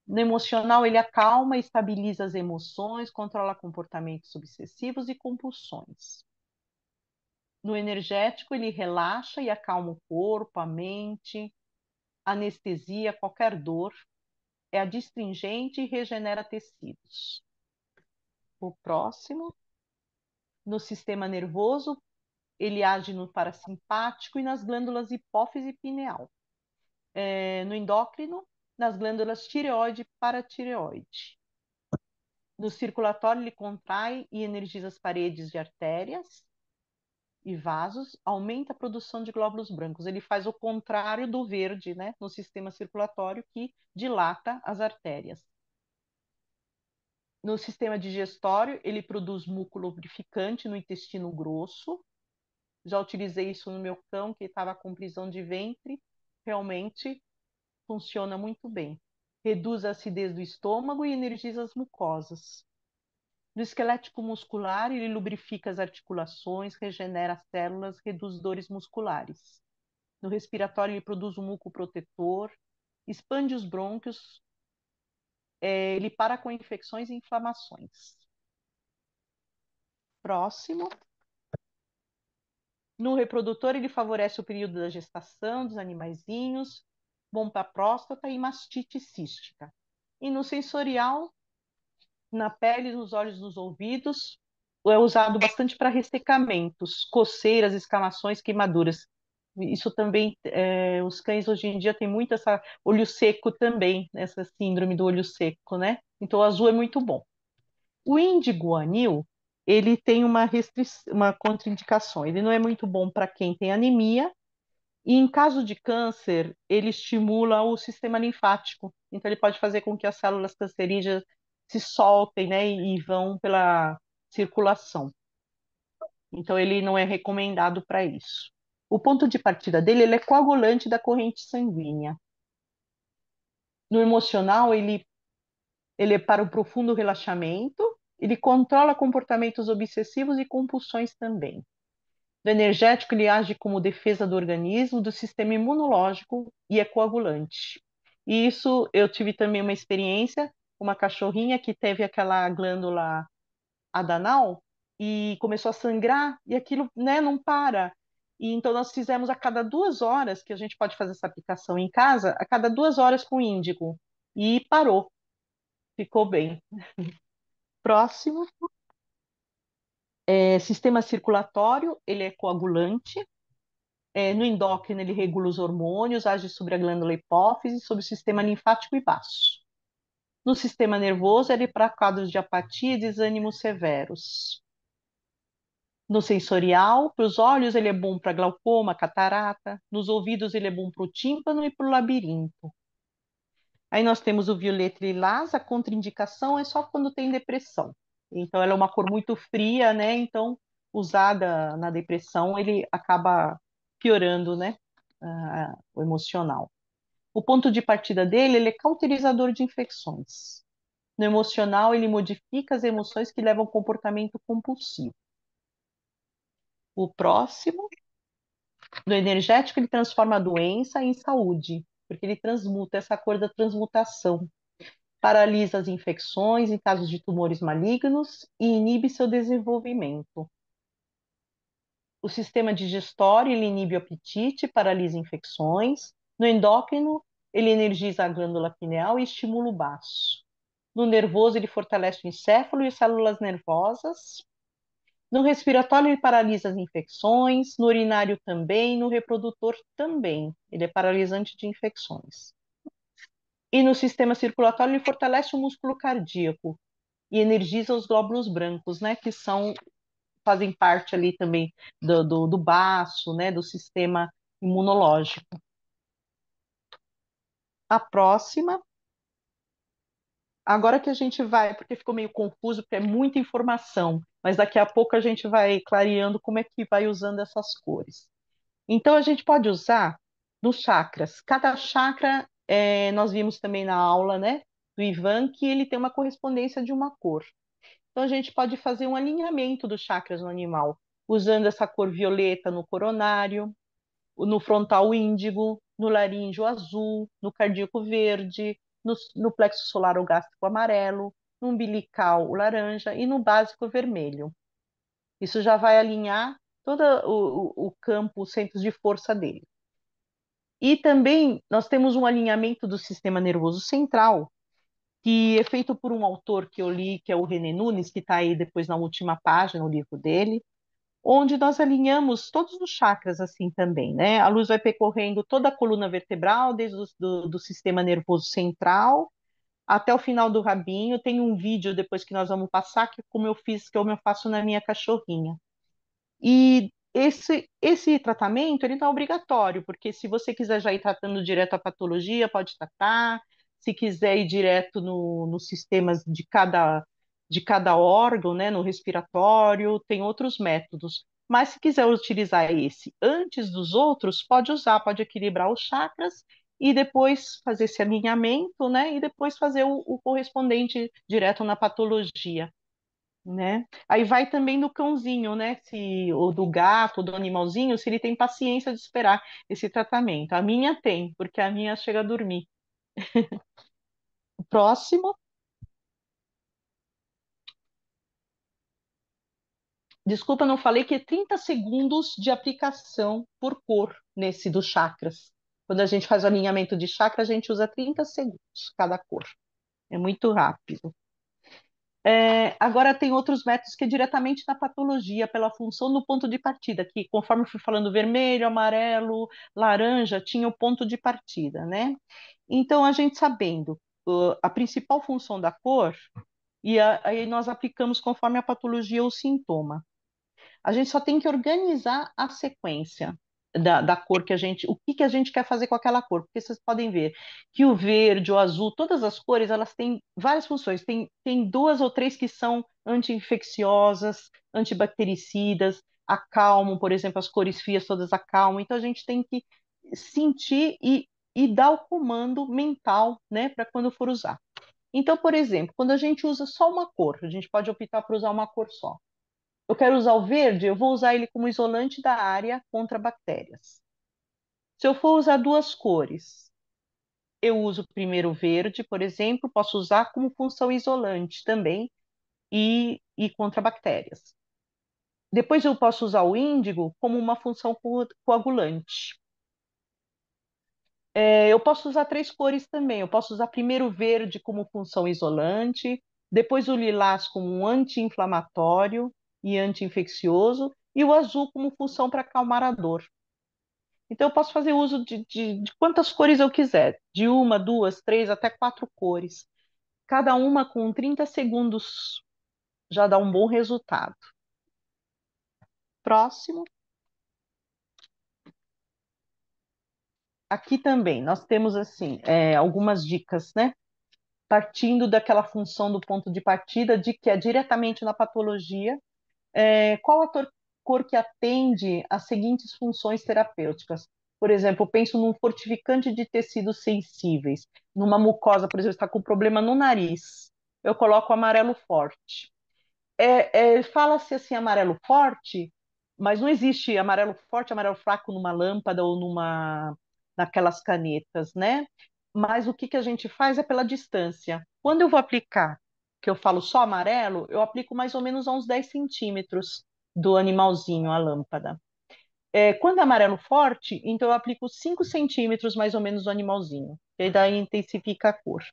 No emocional, ele acalma e estabiliza as emoções, controla comportamentos obsessivos e compulsões. No energético, ele relaxa e acalma o corpo, a mente, anestesia qualquer dor, é adstringente e regenera tecidos. O próximo, no sistema nervoso, ele age no parasimpático e nas glândulas hipófise e pineal. No endócrino, nas glândulas tireoide e paratireoide. No circulatório, ele contrai e energiza as paredes de artérias e vasos, aumenta a produção de glóbulos brancos. Ele faz o contrário do verde, né, no sistema circulatório, que dilata as artérias. No sistema digestório, ele produz muco lubrificante no intestino grosso. Já utilizei isso no meu cão, que estava com prisão de ventre. Realmente funciona muito bem. Reduz a acidez do estômago e energiza as mucosas. No esquelético muscular, ele lubrifica as articulações, regenera as células, reduz dores musculares. No respiratório, ele produz um muco protetor, expande os brônquios, ele para com infecções e inflamações. Próximo. No reprodutor, ele favorece o período da gestação dos animaizinhos, bom para a próstata e mastite cística. E no sensorial, na pele, nos olhos, nos ouvidos, é usado bastante para ressecamentos, coceiras, escamações, queimaduras. Isso também, os cães hoje em dia têm muito essa olho seco também, essa síndrome do olho seco, né? Então o azul é muito bom. O índigo anil, ele tem uma contraindicação. Ele não é muito bom para quem tem anemia e em caso de câncer, ele estimula o sistema linfático. Então ele pode fazer com que as células cancerígenas se soltem, né, e vão pela circulação. Então ele não é recomendado para isso. O ponto de partida dele, ele é coagulante da corrente sanguínea. No emocional, ele é para o profundo relaxamento, ele controla comportamentos obsessivos e compulsões também. No energético, ele age como defesa do organismo, do sistema imunológico e é coagulante. E isso eu tive também uma experiência, uma cachorrinha que teve aquela glândula adanal e começou a sangrar e aquilo, né, não para. E então nós fizemos a cada 2 horas, que a gente pode fazer essa aplicação em casa, a cada 2 horas com índigo. E parou, ficou bem. Próximo. Sistema circulatório, ele é coagulante. No endócrino, ele regula os hormônios, age sobre a glândula hipófise, sobre o sistema linfático e baço. No sistema nervoso, ele é para quadros de apatia e desânimos severos. No sensorial, para os olhos, ele é bom para glaucoma, catarata. Nos ouvidos, ele é bom para o tímpano e para o labirinto. Aí nós temos o violeta lilás, a contraindicação é só quando tem depressão. Então, ela é uma cor muito fria, né? Então, usada na depressão, ele acaba piorando, né? O emocional. O ponto de partida dele, ele é cauterizador de infecções. No emocional, ele modifica as emoções que levam ao comportamento compulsivo. O próximo, no energético, ele transforma a doença em saúde, porque ele transmuta essa cor da transmutação. Paralisa as infecções em casos de tumores malignos e inibe seu desenvolvimento. O sistema digestório, ele inibe o apetite, paralisa infecções. No endócrino, ele energiza a glândula pineal e estimula o baço. No nervoso, ele fortalece o encéfalo e as células nervosas. No respiratório, ele paralisa as infecções. No urinário também. No reprodutor também. Ele é paralisante de infecções. E no sistema circulatório, ele fortalece o músculo cardíaco e energiza os glóbulos brancos, né, que fazem parte ali também do baço, né, do sistema imunológico. A próxima, agora que a gente vai, porque ficou meio confuso, porque é muita informação, mas daqui a pouco a gente vai clareando como é que vai usando essas cores. Então a gente pode usar nos chakras. Cada chakra, nós vimos também na aula, né, do Ivan, que ele tem uma correspondência de uma cor. Então, a gente pode fazer um alinhamento dos chakras no animal, usando essa cor violeta no coronário, no frontal índigo, no laríngeo azul, no cardíaco verde, no plexo solar o gástrico amarelo, no umbilical o laranja e no básico o vermelho. Isso já vai alinhar todo o campo, os centros de força dele. E também nós temos um alinhamento do sistema nervoso central, que é feito por um autor que eu li, que é o René Nunes, que está aí depois na última página, o livro dele, onde nós alinhamos todos os chakras assim também, né? A luz vai percorrendo toda a coluna vertebral, desde do sistema nervoso central até o final do rabinho. Tem um vídeo depois que nós vamos passar, que como eu fiz, como eu faço na minha cachorrinha. E esse tratamento, ele não é obrigatório, porque se você quiser já ir tratando direto a patologia, pode tratar. Se quiser ir direto nos sistemas de cada órgão, né, no respiratório, tem outros métodos. Mas se quiser utilizar esse antes dos outros, pode usar, pode equilibrar os chakras e depois fazer esse alinhamento, né, e depois fazer o correspondente direto na patologia, né? Aí vai também do cãozinho, né? Se ou do gato, ou do animalzinho, se ele tem paciência de esperar esse tratamento. A minha tem, porque a minha chega a dormir. O próximo, desculpa, não falei que é 30 segundos de aplicação por cor nesse dos chakras. Quando a gente faz o alinhamento de chakra, a gente usa 30 segundos cada cor. É muito rápido. Agora tem outros métodos que é diretamente na patologia, pela função do ponto de partida, que conforme eu fui falando, vermelho, amarelo, laranja, tinha o ponto de partida, né? Então, a gente sabendo a principal função da cor, aí nós aplicamos conforme a patologia ou sintoma. A gente só tem que organizar a sequência da cor que a gente, o que a gente quer fazer com aquela cor, porque vocês podem ver que o verde, o azul, todas as cores, elas têm várias funções. Tem duas ou três que são anti-infecciosas, antibactericidas, acalmam, por exemplo, as cores frias todas acalmam. Então a gente tem que sentir e dar o comando mental, né, para quando for usar. Então, por exemplo, quando a gente usa só uma cor, a gente pode optar por usar uma cor só. Eu quero usar o verde, eu vou usar ele como isolante da área contra bactérias. Se eu for usar duas cores, eu uso primeiro o verde, por exemplo, posso usar como função isolante também e contra bactérias. Depois eu posso usar o índigo como uma função coagulante. Eu posso usar três cores também. Eu posso usar primeiro o verde como função isolante, depois o lilás como um anti-inflamatório e anti-infeccioso, e o azul como função para acalmar a dor. Então, eu posso fazer uso de quantas cores eu quiser, de uma, duas, três, até quatro cores. Cada uma com 30 segundos já dá um bom resultado. Próximo. Aqui também nós temos assim algumas dicas, né? Partindo daquela função do ponto de partida, de que é diretamente na patologia, qual a cor que atende às seguintes funções terapêuticas? Por exemplo, eu penso num fortificante de tecidos sensíveis, numa mucosa, por exemplo, está com problema no nariz, eu coloco amarelo forte. Fala-se assim amarelo forte, mas não existe amarelo forte, amarelo fraco numa lâmpada ou naquelas canetas, né? Mas o que a gente faz é pela distância. Quando eu vou aplicar, que eu falo só amarelo, eu aplico mais ou menos a uns 10 centímetros do animalzinho, a lâmpada. Quando é amarelo forte, então eu aplico 5 centímetros mais ou menos do animalzinho. E daí intensifica a cor.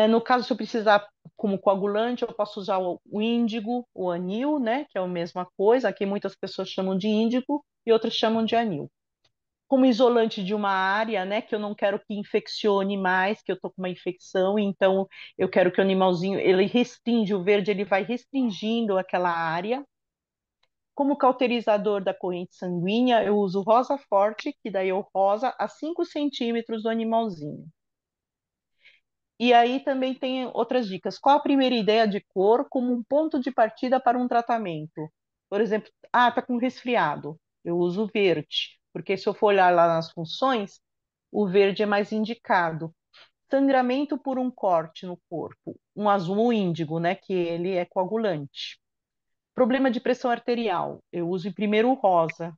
No caso, se eu precisar como coagulante, eu posso usar o índigo, o anil, né, que é a mesma coisa. Aqui muitas pessoas chamam de índigo e outras chamam de anil. Como isolante de uma área, né, que eu não quero que infeccione mais, que eu estou com uma infecção, então eu quero que o animalzinho, ele restringe, o verde ele vai restringindo aquela área. Como cauterizador da corrente sanguínea, eu uso rosa forte, que daí eu rosa a 5 centímetros do animalzinho. E aí também tem outras dicas. Qual a primeira ideia de cor como um ponto de partida para um tratamento? Por exemplo, tá com resfriado. Eu uso verde, porque se eu for olhar lá nas funções, o verde é mais indicado. Sangramento por um corte no corpo, um azul um índigo, né, que ele é coagulante. Problema de pressão arterial, eu uso primeiro o rosa,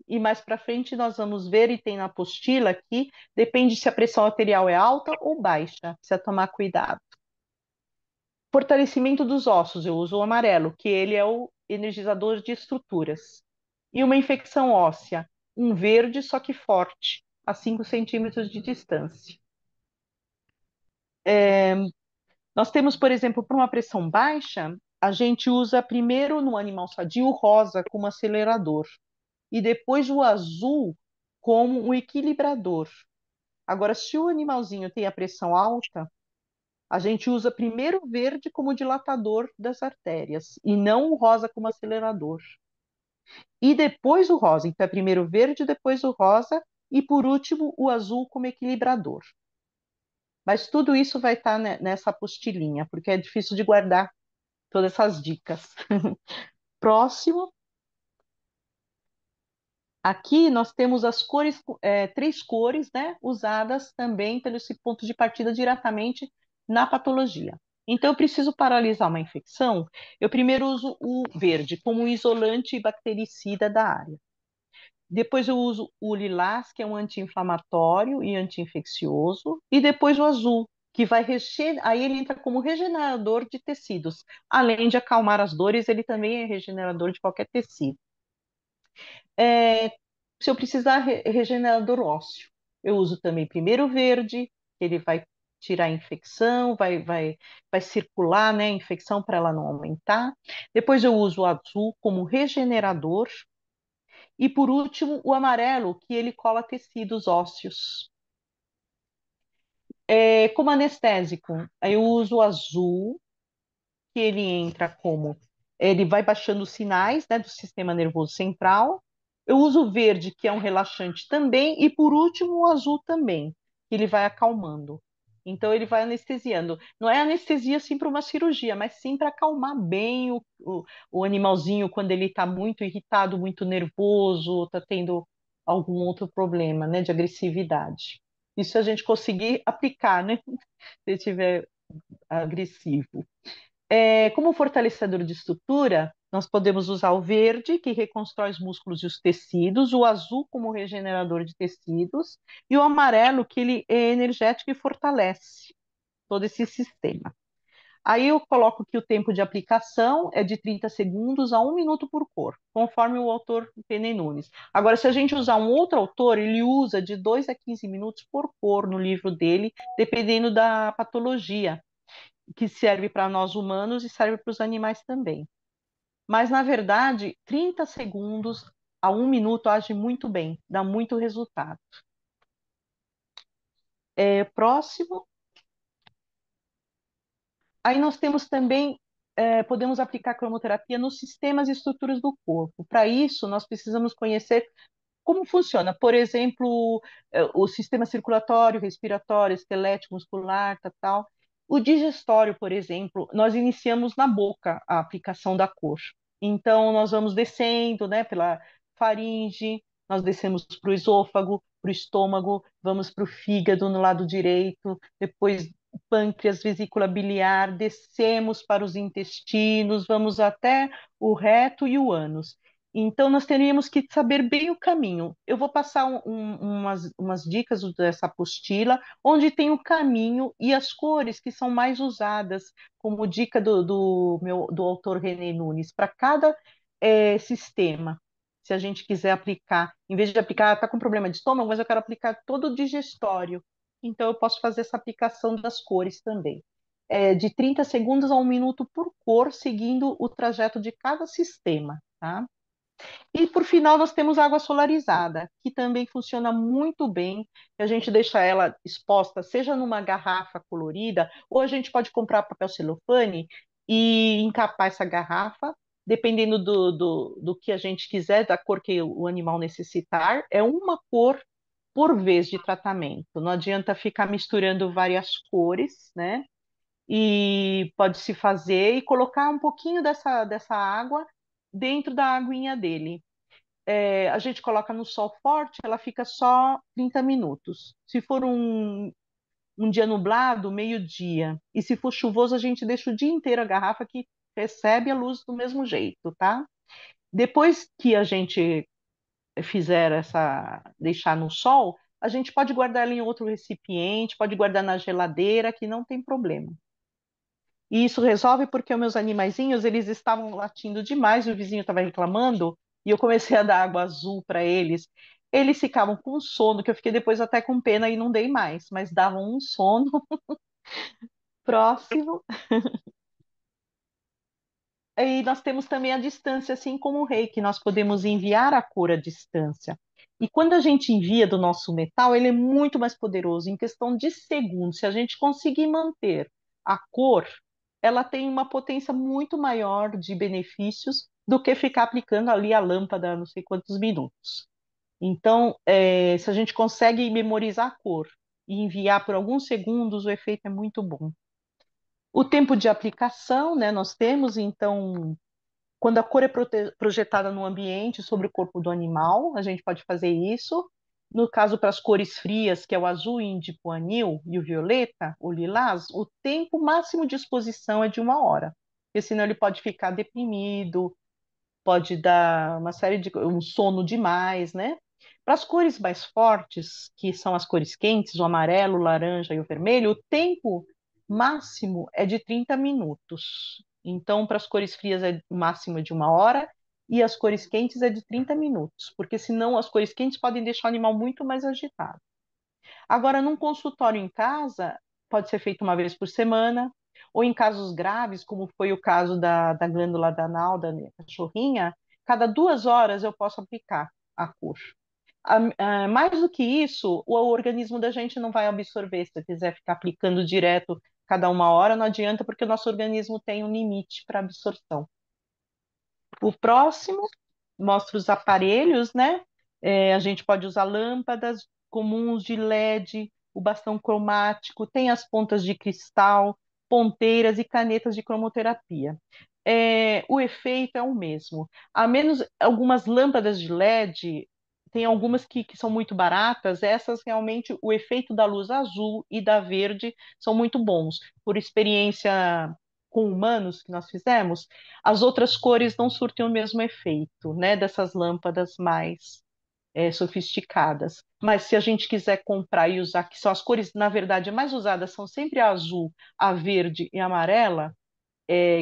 e mais para frente nós vamos ver, e tem na apostila aqui, depende se a pressão arterial é alta ou baixa, precisa tomar cuidado. Fortalecimento dos ossos, eu uso o amarelo, que ele é o energizador de estruturas. E uma infecção óssea, um verde, só que forte, a 5 centímetros de distância. Nós temos, por exemplo, para uma pressão baixa, a gente usa primeiro no animal sadio o rosa como acelerador e depois o azul como um equilibrador. Agora, se o animalzinho tem a pressão alta, a gente usa primeiro o verde como dilatador das artérias e não o rosa como acelerador. E depois o rosa. Então, é primeiro o verde, depois o rosa e, por último, o azul como equilibrador. Mas tudo isso vai estar nessa apostilinha, porque é difícil de guardar todas essas dicas. Próximo. Aqui nós temos as cores, três cores, né, usadas também pelo esse ponto de partida diretamente na patologia. Então, eu preciso paralisar uma infecção, eu primeiro uso o verde como isolante e bactericida da área. Depois eu uso o lilás, que é um anti-inflamatório e anti-infeccioso, e depois o azul, que vai aí ele entra como regenerador de tecidos. Além de acalmar as dores, ele também é regenerador de qualquer tecido. É, se eu precisar regenerador ósseo, eu uso também primeiro o verde, que ele vai tirar a infecção, vai circular, né, a infecção para ela não aumentar. Depois eu uso o azul como regenerador. E por último, o amarelo, que ele cola tecidos ósseos. Como anestésico, aí eu uso o azul, que ele entra como ele vai baixando os sinais, né, do sistema nervoso central. Eu uso o verde, que é um relaxante também, e por último o azul também, que ele vai acalmando. Então ele vai anestesiando. Não é anestesia assim para uma cirurgia, mas sim para acalmar bem o animalzinho quando ele está muito irritado, muito nervoso, está tendo algum outro problema, né, de agressividade. Isso a gente conseguir aplicar, né, se estiver agressivo. Como fortalecedor de estrutura, nós podemos usar o verde, que reconstrói os músculos e os tecidos, o azul como regenerador de tecidos, e o amarelo, que ele é energético e fortalece todo esse sistema. Aí eu coloco que o tempo de aplicação é de 30 segundos a 1 minuto por cor, conforme o autor Peney Nunes. Agora, se a gente usar um outro autor, ele usa de 2 a 15 minutos por cor no livro dele, dependendo da patologia que serve para nós humanos e serve para os animais também. Mas, na verdade, 30 segundos a 1 minuto age muito bem, dá muito resultado. Próximo. Aí nós temos também, podemos aplicar cromoterapia nos sistemas e estruturas do corpo. Para isso, nós precisamos conhecer como funciona, por exemplo, o sistema circulatório, respiratório, esquelético, muscular, tal. O digestório, por exemplo, nós iniciamos na boca a aplicação da cor. Então, nós vamos descendo, né, pela faringe, nós descemos para o esôfago, para o estômago, vamos para o fígado no lado direito, depois pâncreas, vesícula biliar, descemos para os intestinos, vamos até o reto e o ânus. Então, nós teríamos que saber bem o caminho. Eu vou passar umas dicas dessa apostila, onde tem o caminho e as cores que são mais usadas, como dica do autor René Nunes, para cada sistema. Se a gente quiser aplicar, em vez de aplicar, está com problema de estômago, mas eu quero aplicar todo o digestório. Então, eu posso fazer essa aplicação das cores também. De 30 segundos a 1 minuto por cor, seguindo o trajeto de cada sistema, tá? E por final nós temos a água solarizada, que também funciona muito bem. A gente deixa ela exposta, seja numa garrafa colorida, ou a gente pode comprar papel celofane e encapar essa garrafa, dependendo do que a gente quiser, da cor que o animal necessitar. É uma cor por vez de tratamento. Não adianta ficar misturando várias cores, né? E pode se fazer e colocar um pouquinho dessa água dentro da aguinha dele. A gente coloca no sol forte, ela fica só 30 minutos. Se for um dia nublado, meio-dia. E se for chuvoso, a gente deixa o dia inteiro a garrafa que recebe a luz do mesmo jeito, tá? Depois que a gente fizer deixar no sol, a gente pode guardar ela em outro recipiente, pode guardar na geladeira, que não tem problema. E isso resolve porque os meus animaizinhos, eles estavam latindo demais, o vizinho estava reclamando, e eu comecei a dar água azul para eles. Eles ficavam com sono, que eu fiquei depois até com pena e não dei mais, mas davam um sono próximo. E nós temos também a distância, assim como o reiki, nós podemos enviar a cor à distância. E quando a gente envia do nosso metal, ele é muito mais poderoso, em questão de segundos. Se a gente conseguir manter a cor, ela tem uma potência muito maior de benefícios do que ficar aplicando ali a lâmpada não sei quantos minutos. Então, se a gente consegue memorizar a cor e enviar por alguns segundos, o efeito é muito bom. O tempo de aplicação, né, nós temos, então, quando a cor é projetada no ambiente sobre o corpo do animal, a gente pode fazer isso. No caso, para as cores frias, que é o azul índico anil e o violeta, o lilás, o tempo máximo de exposição é de 1 hora, porque senão ele pode ficar deprimido, pode dar uma série de um sono demais, né? Para as cores mais fortes, que são as cores quentes, o amarelo, o laranja e o vermelho, o tempo máximo é de 30 minutos. Então, para as cores frias é o máximo de 1 hora e as cores quentes é de 30 minutos, porque senão as cores quentes podem deixar o animal muito mais agitado. Agora, num consultório em casa, pode ser feito uma vez por semana, ou em casos graves, como foi o caso da glândula anal da minha cachorrinha, cada 2 horas eu posso aplicar a cor. Mais do que isso, o organismo da gente não vai absorver. Se você quiser ficar aplicando direto cada 1 hora, não adianta, porque o nosso organismo tem um limite para absorção. O próximo mostra os aparelhos, né? A gente pode usar lâmpadas comuns de LED, o bastão cromático, tem as pontas de cristal, ponteiras e canetas de cromoterapia. O efeito é o mesmo. A menos algumas lâmpadas de LED, tem algumas que são muito baratas, essas realmente, o efeito da luz azul e da verde são muito bons. Por experiência com humanos que nós fizemos, as outras cores não surtem o mesmo efeito, né, dessas lâmpadas mais sofisticadas. Mas se a gente quiser comprar e usar, que são as cores, na verdade, mais usadas, são sempre a azul, a verde e a amarela,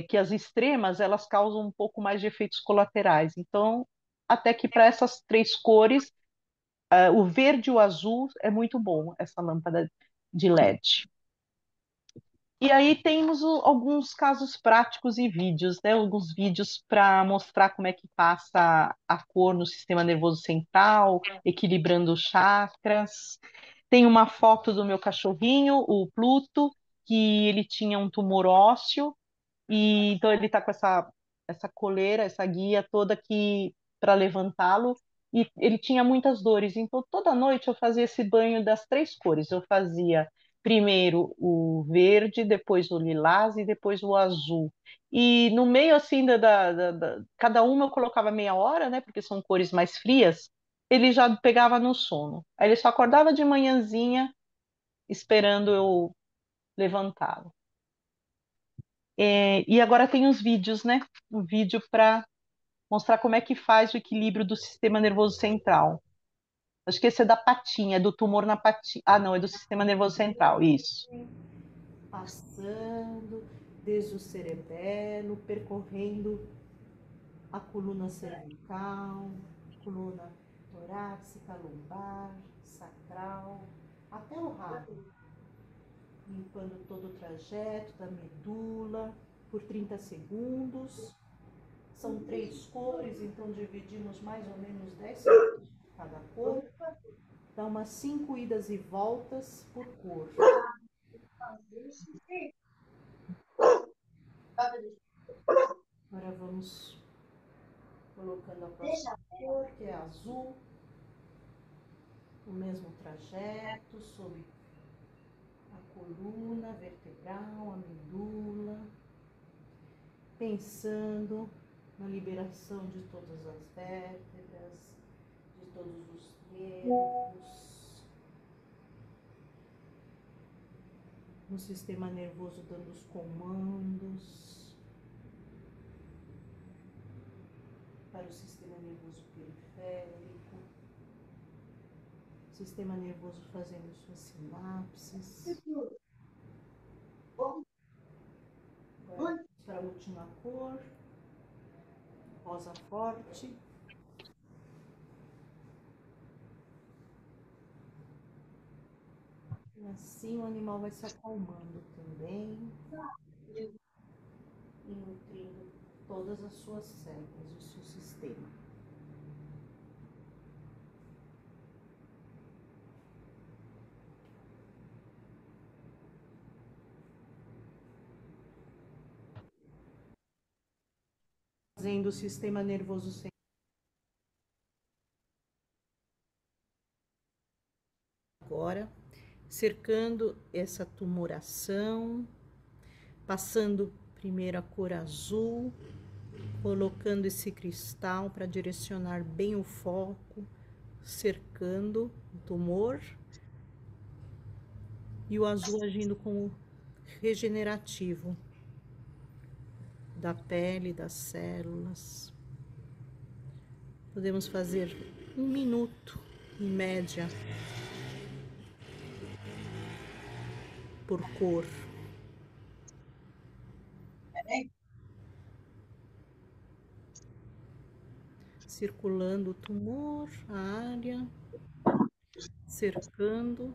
que as extremas elas causam um pouco mais de efeitos colaterais. Então, até que para essas três cores, o verde e o azul é muito bom, essa lâmpada de LED. E aí temos alguns casos práticos e vídeos, né? Alguns vídeos para mostrar como é que passa a cor no sistema nervoso central, equilibrando os chakras. Tem uma foto do meu cachorrinho, o Pluto, que ele tinha um tumor ósseo e então ele está com essa coleira, essa guia toda aqui para levantá-lo. E ele tinha muitas dores, então toda noite eu fazia esse banho das três cores. Eu fazia primeiro o verde, depois o lilás e depois o azul. E no meio assim cada uma eu colocava meia hora, né? Porque são cores mais frias. Ele já pegava no sono. Aí ele só acordava de manhãzinha esperando eu levantá-lo. E agora tem os vídeos, né? Um vídeo para mostrar como é que faz o equilíbrio do sistema nervoso central. Acho que esse é da patinha, é do tumor na patinha. Ah, não, é do sistema nervoso central, isso. Passando desde o cerebelo, percorrendo a coluna cervical, coluna torácica, lombar, sacral, até o rabo, limpando todo o trajeto da medula por 30 segundos. São três cores, então dividimos mais ou menos 10 segundos de cada cor. Dá umas 5 idas e voltas por cor. Agora vamos colocando a próxima cor, que é azul. O mesmo trajeto sobre a coluna vertebral, a medula. Pensando na liberação de todas as vértebras, de todos os nervos, no sistema nervoso dando os comandos para o sistema nervoso periférico, sistema nervoso fazendo suas sinapses. Agora, para a última cor, rosa forte. E assim o animal vai se acalmando também, e nutrindo todas as suas células, o seu sistema. Fazendo o sistema nervoso central. Agora, cercando essa tumoração, passando primeiro a cor azul, colocando esse cristal para direcionar bem o foco, cercando o tumor, e o azul agindo como regenerativo da pele, das células. Podemos fazer 1 minuto, em média, por cor. Circulando o tumor, a área, cercando.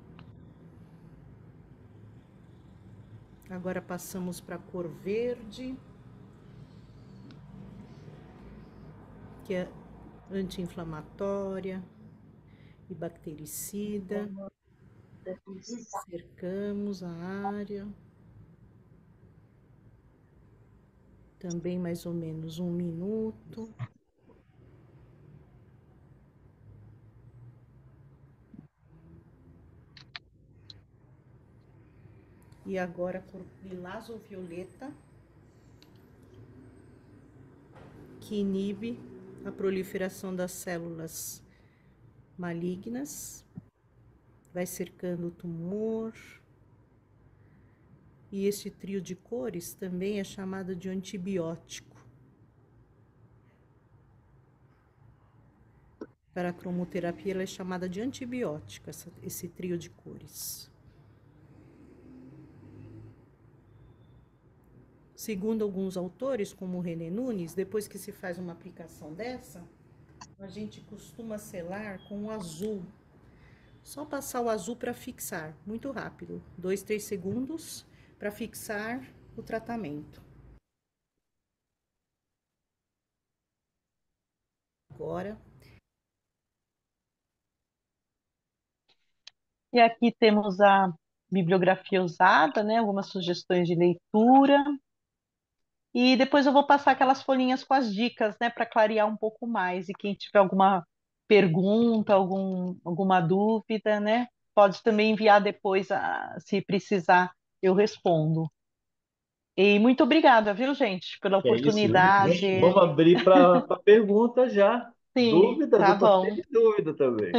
Agora passamos para a cor verde, que é anti-inflamatória e bactericida. Cercamos a área. Também mais ou menos 1 minuto. E agora a cor lilás ou violeta, que inibe a proliferação das células malignas, vai cercando o tumor. E esse trio de cores também é chamado de antibiótico. Para a cromoterapia, ela é chamada de antibiótico, esse trio de cores. Segundo alguns autores, como o René Nunes, depois que se faz uma aplicação dessa, a gente costuma selar com o azul. Só passar o azul para fixar, muito rápido, 2, 3 segundos para fixar o tratamento. Agora. E aqui temos a bibliografia usada, né? Algumas sugestões de leitura. E depois eu vou passar aquelas folhinhas com as dicas, né, para clarear um pouco mais. E quem tiver alguma pergunta, alguma dúvida, né, pode também enviar depois, se precisar, eu respondo. E muito obrigada, viu, gente, pela É isso. oportunidade. Vamos abrir para pergunta já. Sim, Dúvidas? Eu tá estou cheio bom. de dúvida também.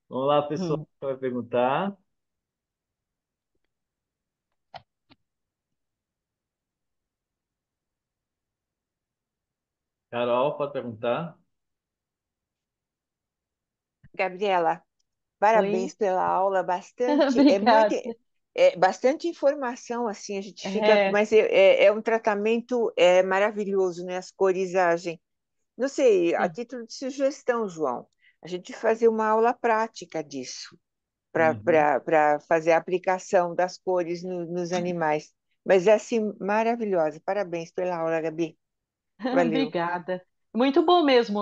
Vamos lá, pessoal, Hum. que vai perguntar. Carol, pode perguntar. Gabriela, Oi, parabéns pela aula, obrigada. bastante informação, assim, a gente fica, É, mas é um tratamento maravilhoso, né? As cores agem. Não sei, a sim. título de sugestão, João, a gente fazer uma aula prática disso, Uhum. para fazer a aplicação das cores nos animais. Mas é assim, maravilhosa. Parabéns pela aula, Gabi. Valeu. Obrigada. Muito bom mesmo,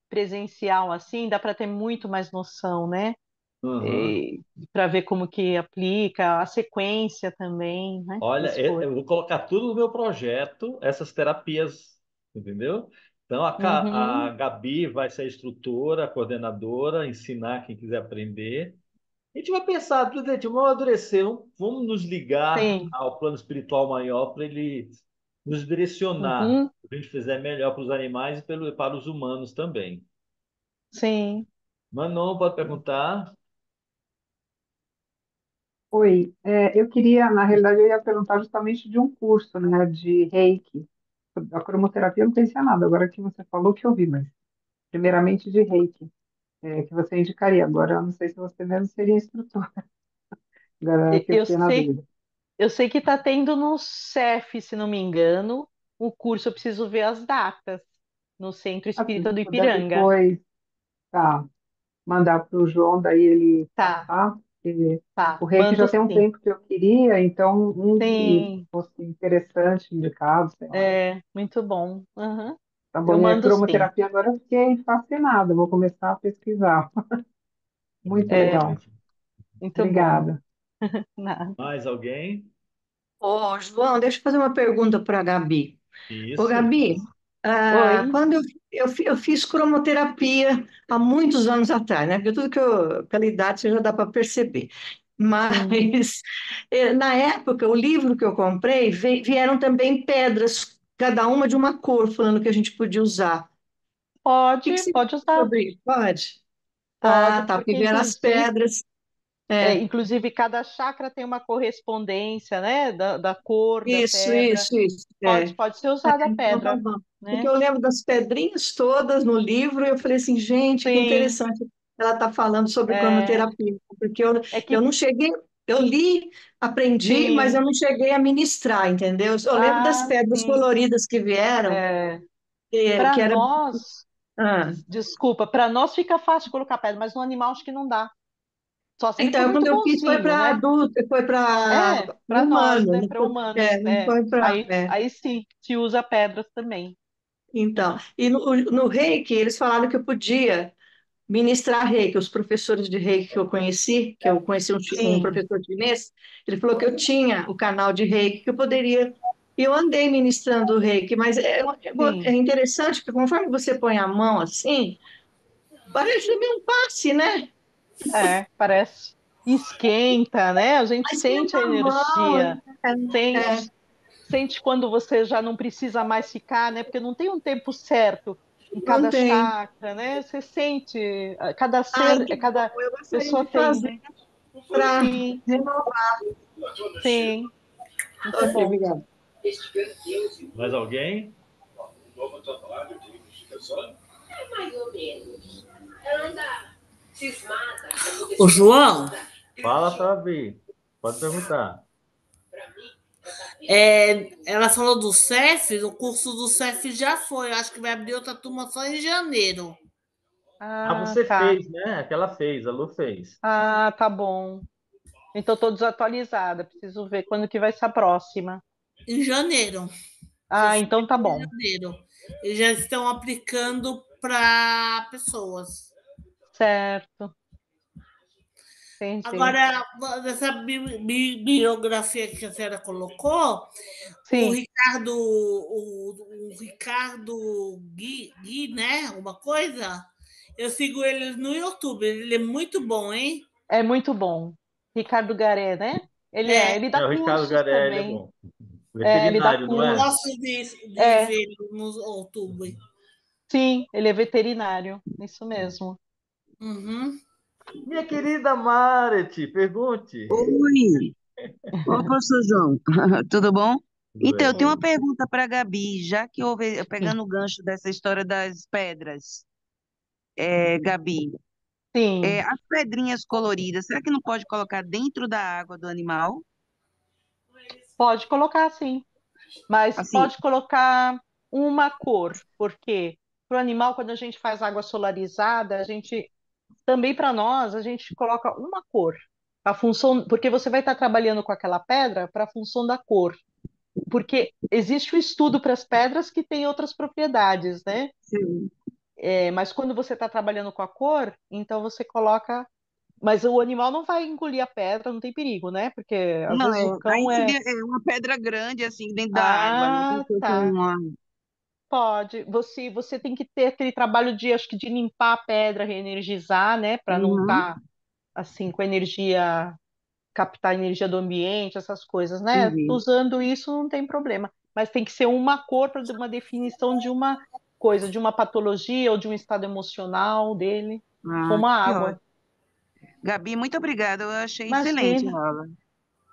presencial assim, dá para ter muito mais noção, né? Uhum. Para ver como que aplica, a sequência também, né? Olha, Das cores. eu vou colocar tudo no meu projeto, essas terapias, entendeu? Então, a Uhum, Gabi vai ser a instrutora, a coordenadora, ensinar quem quiser aprender. A gente vai pensar, Presidente, vamos amadurecer, vamos nos ligar sim, ao plano espiritual maior para ele nos direcionar, uhum, o que a gente fizer melhor para os animais e para os humanos também. sim. Manon, pode perguntar? Oi, eu queria, na realidade, eu ia perguntar justamente de um curso, né, de Reiki. A cromoterapia eu não conhecia nada, agora que você falou que eu vi, mas primeiramente de Reiki, que você indicaria. Agora, eu não sei se você mesmo seria instrutor, agora que eu Eu fiquei na sei, dúvida. eu sei que está tendo no CEF, se não me engano, o curso, eu preciso ver as datas, no Centro Assim, Espírita se do puder Ipiranga. depois, tá, mandar para o João, daí ele Tá, passar. porque Tá, o reiki mando já tem um sim. tempo que eu queria, então um que Sim, fosse interessante, indicado, sei lá. muito bom. Uhum. Tá bom, Eu e a mando sim. cromoterapia agora eu fiquei fascinada, vou começar a pesquisar. Muito É, legal. muito bom. Obrigada. Nada. Mais alguém? Ô, João, deixa eu fazer uma pergunta para a Gabi. Ô, Isso. Gabi, Oi? quando eu fiz cromoterapia há muitos anos atrás, né? Porque tudo que eu, pela idade, você já dá para perceber. Sim. Mas, na época, o livro que eu comprei, vieram também pedras, cada uma de uma cor, falando que a gente podia usar. O que que Pode, você pode diz usar. sobre isso? Pode? Pode, Ah, tá, porque porque vieram as inclusive, pedras. É, inclusive cada chakra tem uma correspondência, né? Da cor da isso, pedra. isso, isso. Pode, É. pode ser usada a pedra, Uhum. Porque né? eu lembro das pedrinhas todas no livro, e eu falei assim, gente, que Sim, interessante ela está falando sobre é, cromoterapia, porque eu, é eu que não cheguei, eu li, aprendi, mas eu sim. não cheguei a ministrar, entendeu? Eu lembro das Ah, pedras sim. coloridas que vieram, É, que para era. nós, Ah. desculpa, para nós fica fácil colocar pedra, mas no animal acho que não dá. Só se ele for Então, quando muito eu fiz foi bonzinho, para né? adulto, foi para Para nós, humano, né? não Para foi, humanos, não foi para. aí sim, se usa pedras também. Então, e no Reiki, eles falaram que eu podia ministrar reiki, os professores de reiki que eu conheci um Sim, professor chinês, ele falou que eu tinha o canal de reiki, que eu poderia, e eu andei ministrando reiki, mas é sim. interessante, porque conforme você põe a mão assim, parece meio um passe, né? Parece. Esquenta, né? A gente Mas sente senta a a mão, energia, é, sente, sente quando você já não precisa mais ficar, né? Porque não tem um tempo certo em não cada tem. chakra, né? Você sente, cada Ai, ser, que bom, cada eu gostaria pessoa de tem, fazer né? para Sim, renovar. sim, muito Ok, bom. obrigada. Mais alguém? Ô, João, Fala, Fabi. Pode perguntar. ela falou do CEF, o curso do CEF já foi, eu acho que vai abrir outra turma só em janeiro. Ah, Ah, você tá. fez, né? Aquela fez, a Lu fez. Ah, tá bom. Então estou desatualizada, preciso ver quando que vai ser a próxima. Em janeiro, foi Ah, então tá em bom. janeiro. Eles já estão aplicando para pessoas. Certo, entendi. Agora, nessa biografia que a senhora colocou, Sim, O Ricardo Gui, né? Alguma coisa? Eu sigo ele no YouTube. Ele é muito bom, hein? é muito bom. Ricardo Garé, né? É, Ele dá É, o Ricardo cursos Garelli é também. bom. Ele dá Veterinário, não eu é? gosto cursos. de É, ver no YouTube. sim, ele é veterinário, isso mesmo. Uhum. Minha querida Maret, pergunte. Oi, ô professor João, tudo bom? Tudo Então, eu bem. tenho uma Oi. pergunta para a Gabi, já que houve, pegando o gancho dessa história das pedras, Gabi, Sim, as pedrinhas coloridas, será que não pode colocar dentro da água do animal? pode colocar sim, mas Assim, pode colocar uma cor, porque para o animal, quando a gente faz água solarizada, a gente também para nós, a gente coloca uma cor. A função, porque você vai estar trabalhando com aquela pedra para a função da cor. Porque existe o estudo para as pedras que tem outras propriedades, né? sim. Mas quando você está trabalhando com a cor, então você coloca. Mas o animal não vai engolir a pedra, não tem perigo, né? Porque às Não, vezes o aí cão é. seria uma pedra grande, assim, dentro da água, né? Como Ah, se fosse tá. uma... Pode. Você tem que ter aquele trabalho de, acho que, de limpar a pedra, reenergizar, né? Para não Uhum, estar assim com energia, captar a energia do ambiente, essas coisas, né? entendi. Usando isso não tem problema, mas tem que ser uma cor para uma definição de uma coisa, de uma patologia ou de um estado emocional dele, Ah, como a que água. ótimo. Gabi, muito obrigada, eu achei excelente Imagina, a aula.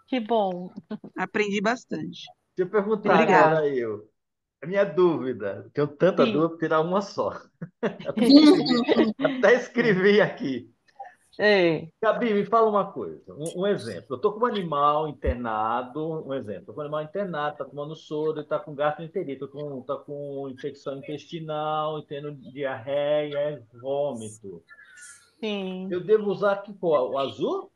que bom. Aprendi bastante. Deixa eu perguntar Obrigada. agora eu. A minha dúvida, tenho tanta Sim. dúvida, vou tirar uma só. Até escrevi aqui. É, Gabi, me fala uma coisa, um exemplo. Eu estou com um animal internado, um exemplo. Estou com um animal internado, está tomando soro, está com gastroenterite, está com infecção intestinal, tendo diarreia, vômito. sim. Eu devo usar que cor? O azul?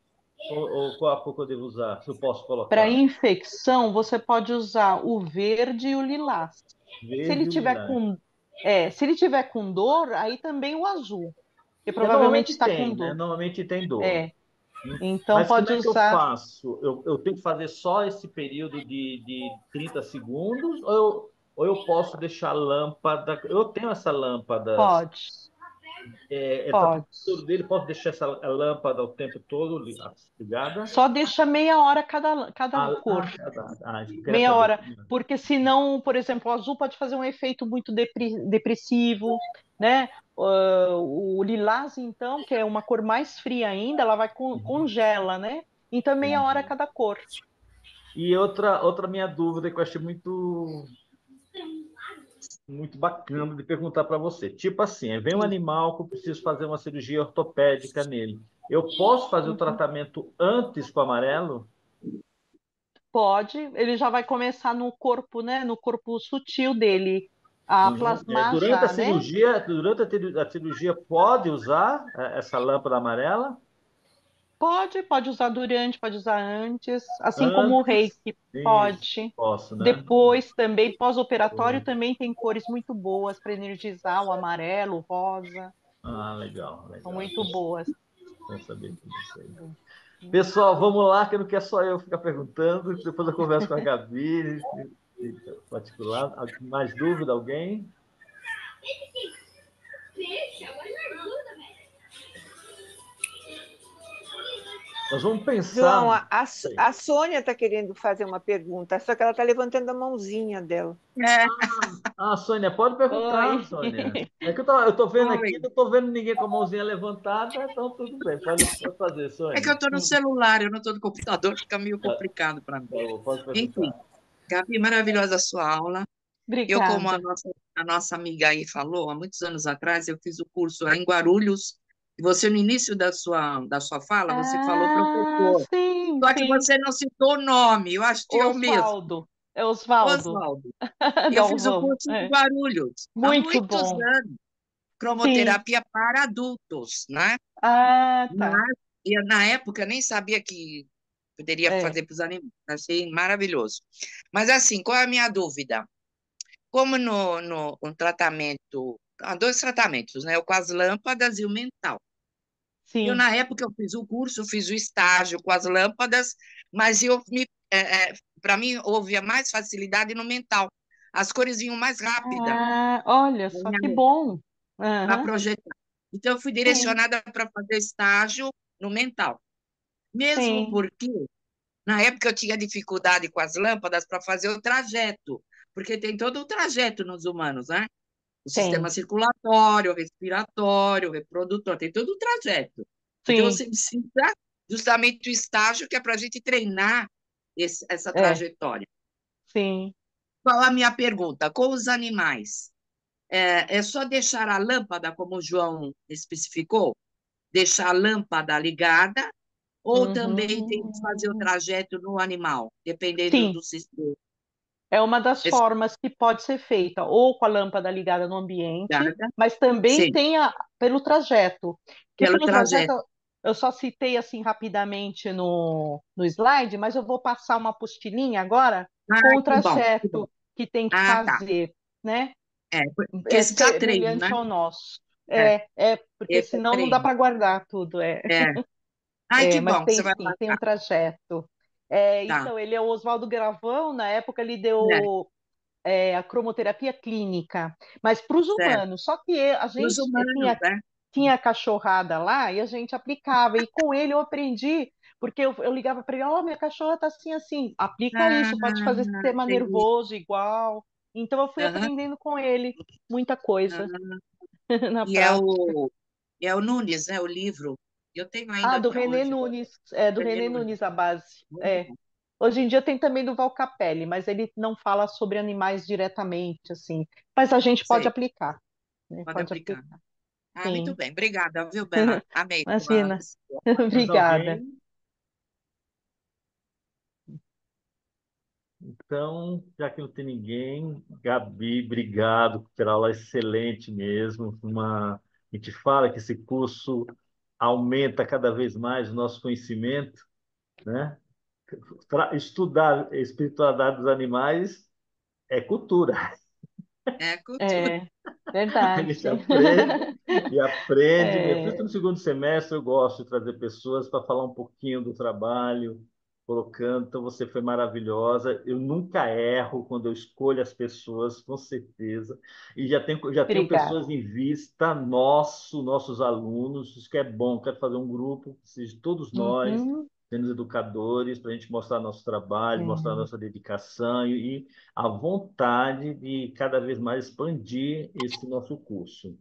Ou qual a cor que eu devo usar? Se eu posso Para colocar? infecção, você pode usar o verde e o lilás. Se ele Verde e tiver lilás. se ele tiver com dor, aí também o azul, que provavelmente Normalmente está com tem, né? dor. Normalmente tem dor. É, então Mas como pode é que eu usar. faço? Eu tenho que fazer só esse período de 30 segundos ou eu posso deixar a lâmpada? Eu tenho essa lâmpada, Pode, tá pode. tudo dele, posso deixar essa lâmpada o tempo todo ligada? Só deixa meia hora cada cor. Eu queria Meia saber. hora, porque senão, por exemplo, o azul pode fazer um efeito muito depressivo, né? O lilás, então, que é uma cor mais fria ainda, ela vai congela, né? Então, é meia hora cada cor. E outra minha dúvida que eu achei muito bacana de perguntar para você. Tipo assim, vem um Sim. animal que eu preciso fazer uma cirurgia ortopédica nele. Eu posso fazer o Uhum. tratamento antes com o amarelo? Pode, ele já vai começar no corpo, né? No corpo sutil dele, a Uhum. plasmar Durante a já, né? cirurgia, a cirurgia pode usar essa lâmpada amarela? Pode usar durante, pode usar antes, assim como o Antes? reiki, Isso, pode. posso, né? Depois também, pós-operatório, também tem cores muito boas para energizar, o amarelo, o rosa, Ah, legal, são legal. muito boas. Bom saber disso aí. Pessoal, vamos lá, que não quer só eu ficar perguntando. Depois eu converso com a Gabi, em particular. Mais dúvida, alguém? Nós vamos João, pensar. a Sônia está querendo fazer uma pergunta, só que ela está levantando a mãozinha dela. É, Sônia, pode perguntar, Oi. Sônia. É que eu tô vendo aqui, oi. não estou vendo ninguém com a mãozinha levantada, então tudo bem. Pode fazer, É que eu Sônia. estou no celular, eu não estou no computador, fica meio Tá, complicado para mim. tá bom, pode Enfim, perguntar. Gabi, maravilhosa a sua aula. Eu, como Obrigada. a nossa amiga aí falou, há muitos anos atrás, eu fiz o curso lá em Guarulhos, e você, no início da sua fala, você falou Ah, professor, sim, só que sim. você não citou o nome, eu acho que é o mesmo, Osvaldo. É Osvaldo. Oswaldo. Eu fiz o Galvão. curso em É. Guarulhos, há Muito muitos bom. anos, Sim. cromoterapia para adultos, né? Ah, tá. Mas, e na época, eu nem sabia que poderia É. fazer para os animais, achei maravilhoso. Mas, assim, qual é a minha dúvida? Como no um tratamento, há dois tratamentos, né? O com as lâmpadas e o mental. Eu, Sim. na época, eu fiz o curso, fiz o estágio com as lâmpadas, mas para mim, houve a mais facilidade no mental. As cores vinham mais rápida Ah, olha só que bom. para Aham. projetar. Então, eu fui Sim, direcionada para fazer estágio no mental. Mesmo sim, porque, na época, eu tinha dificuldade com as lâmpadas para fazer o trajeto, porque tem todo o trajeto nos humanos, né? O sistema tem. circulatório, respiratório, reprodutor, tem todo o trajeto. Então, Sim, você precisa justamente o estágio que é para a gente treinar essa é, trajetória. sim. Qual a minha pergunta? Com os animais, é só deixar a lâmpada, como o João especificou, deixar a lâmpada ligada, ou também tem que fazer o Uhum. trajeto no animal, dependendo Sim, do sistema. é uma das Esse- formas que pode ser feita, ou com a lâmpada ligada no ambiente, Ligada? mas também Sim, tem pelo trajeto. Porque pelo pelo trajeto trajeto. eu só citei assim rapidamente no slide, mas eu vou passar uma apostilinha agora Ah, com o que bom, que bom. trajeto que tem que Ah, tá. fazer, né? Porque esse precisa treino, né? Semelhante ao nosso. É, Porque esse é senão não dá treino. para guardar tudo, É. Ai, que mas bom que você tem vai sim, tem um passar. trajeto. Tá. Então, ele é o Oswaldo Gravão, na época ele É, deu a cromoterapia clínica, mas para os certo. humanos, só que a Para os gente humanos, né? tinha a cachorrada lá e a gente aplicava, e com ele eu aprendi, porque eu ligava para ele, ó, minha cachorra tá assim, assim, aplica Ah, isso, pode fazer sistema entendi. nervoso igual. Então eu fui Aham, aprendendo com ele muita coisa aham. na E é prática. é o Nunes, né? O livro. Eu tenho Ah, ainda do até René hoje. Nunes, do René René Nunes. Nunes a base. Muito bom. Hoje em dia tem também do Val Capelli, mas ele não fala sobre animais diretamente, assim. Mas a gente pode Sei, aplicar, né? pode Pode aplicar. aplicar. Ah, muito Sim. bem. Obrigada, viu, Bela? Amei Imagina. sua Mais Obrigada. alguém? Então, já que não tem ninguém, Gabi, obrigado pela aula excelente mesmo. A gente fala que esse curso aumenta cada vez mais o nosso conhecimento né? Estudar a espiritualidade dos animais é cultura. É cultura. É, A verdade. gente aprende e aprende. Por isso, É, no segundo semestre, eu gosto de trazer pessoas para falar um pouquinho do trabalho, colocando. Então, você foi maravilhosa. Eu nunca erro quando eu escolho as pessoas, com certeza. E já tenho obrigada. pessoas em vista, nossos alunos. Isso que é bom. Quero fazer um grupo, que seja todos nós, Uhum, sendo educadores, para a gente mostrar nosso trabalho, mostrar sim, nossa dedicação e a vontade de cada vez mais expandir esse nosso curso,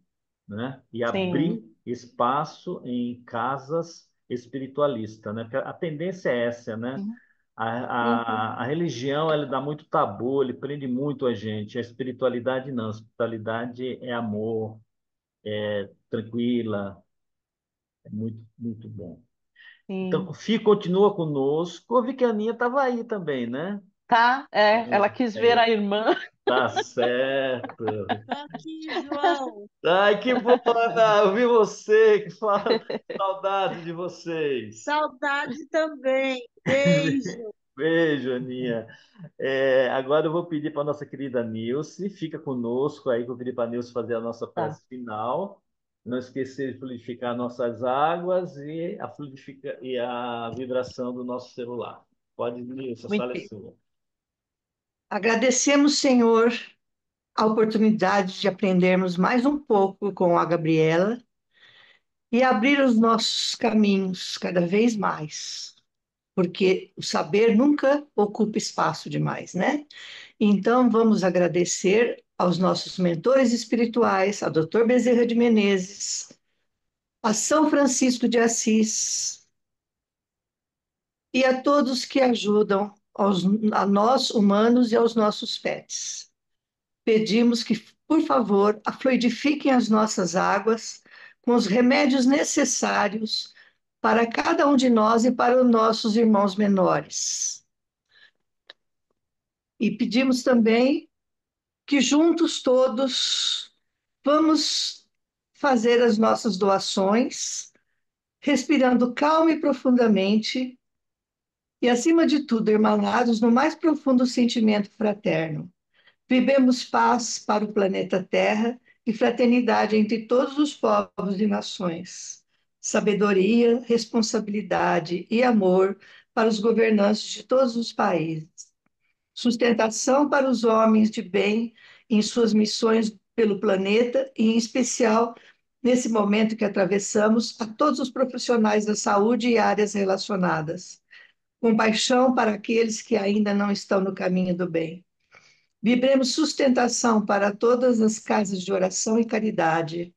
né? E sim. abrir espaço em casas espiritualistas, né? Porque a tendência é essa, né? Sim. A, Uhum, a religião, ela dá muito tabu, ele prende muito a gente. A espiritualidade não. A espiritualidade é amor, tranquila, é muito, muito bom. sim. Então, Fih continua conosco. Eu vi que a Aninha estava aí também, né? Tá, ela quis ver É, a irmã. tá certo. Tô aqui, João. Ai, que bom, Ana. Eu vi você, que fala. Saudade de vocês. Saudade também. Beijo. Beijo, Aninha. Agora eu vou pedir para a nossa querida Nilce, fica conosco aí, vou pedir para a Nilce fazer a nossa Tá. prece final. Não esquecer de fluidificar nossas águas e a vibração do nosso celular. Pode, Nilce, a sala é Muito, sua. Agradecemos, Senhor, a oportunidade de aprendermos mais um pouco com a Gabriela e abrir os nossos caminhos cada vez mais, porque o saber nunca ocupa espaço demais, né? Então, vamos agradecer aos nossos mentores espirituais, a Dr. Bezerra de Menezes, a São Francisco de Assis e a todos que ajudam a nós humanos e aos nossos pets. Pedimos que, por favor, fluidifiquem as nossas águas com os remédios necessários para cada um de nós e para os nossos irmãos menores. E pedimos também que juntos todos vamos fazer as nossas doações, respirando calma e profundamente e, acima de tudo, irmanados no mais profundo sentimento fraterno. Vivemos paz para o planeta Terra e fraternidade entre todos os povos e nações. Sabedoria, responsabilidade e amor para os governantes de todos os países. Sustentação para os homens de bem em suas missões pelo planeta e, em especial, nesse momento que atravessamos, a todos os profissionais da saúde e áreas relacionadas. Compaixão para aqueles que ainda não estão no caminho do bem. Vibremos sustentação para todas as casas de oração e caridade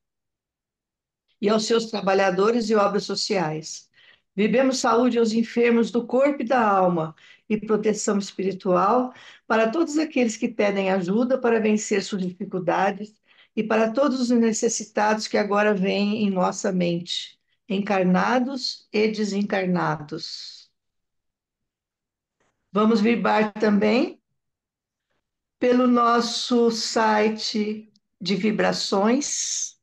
e aos seus trabalhadores e obras sociais. Vivemos saúde aos enfermos do corpo e da alma e proteção espiritual para todos aqueles que pedem ajuda para vencer suas dificuldades e para todos os necessitados que agora vêm em nossa mente, encarnados e desencarnados. Vamos vibrar também pelo nosso site de vibrações,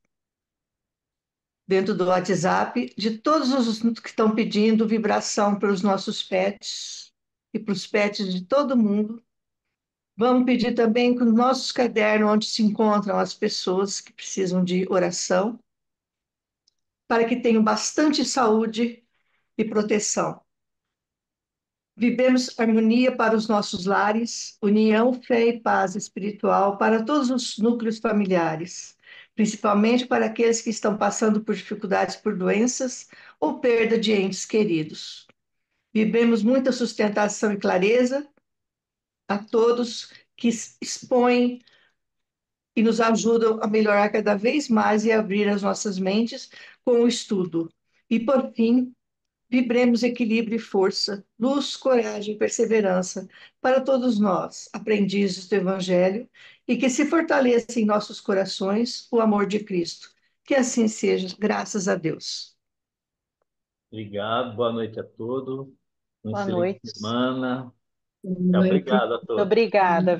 dentro do WhatsApp, de todos os que estão pedindo vibração para os nossos pets e para os pets de todo mundo. Vamos pedir também que os nossos cadernos, onde se encontram as pessoas que precisam de oração, para que tenham bastante saúde e proteção. Vivemos harmonia para os nossos lares, união, fé e paz espiritual para todos os núcleos familiares, principalmente para aqueles que estão passando por dificuldades por doenças ou perda de entes queridos. Vivemos muita sustentação e clareza a todos que expõem e nos ajudam a melhorar cada vez mais e abrir as nossas mentes com o estudo. E, por fim, vibremos equilíbrio e força, luz, coragem e perseverança para todos nós, aprendizes do Evangelho, e que se fortaleça em nossos corações o amor de Cristo. Que assim seja, graças a Deus. Obrigado, boa noite a todos. Uma boa excelente noite. semana. Boa noite. Obrigado a Muito todos. obrigada.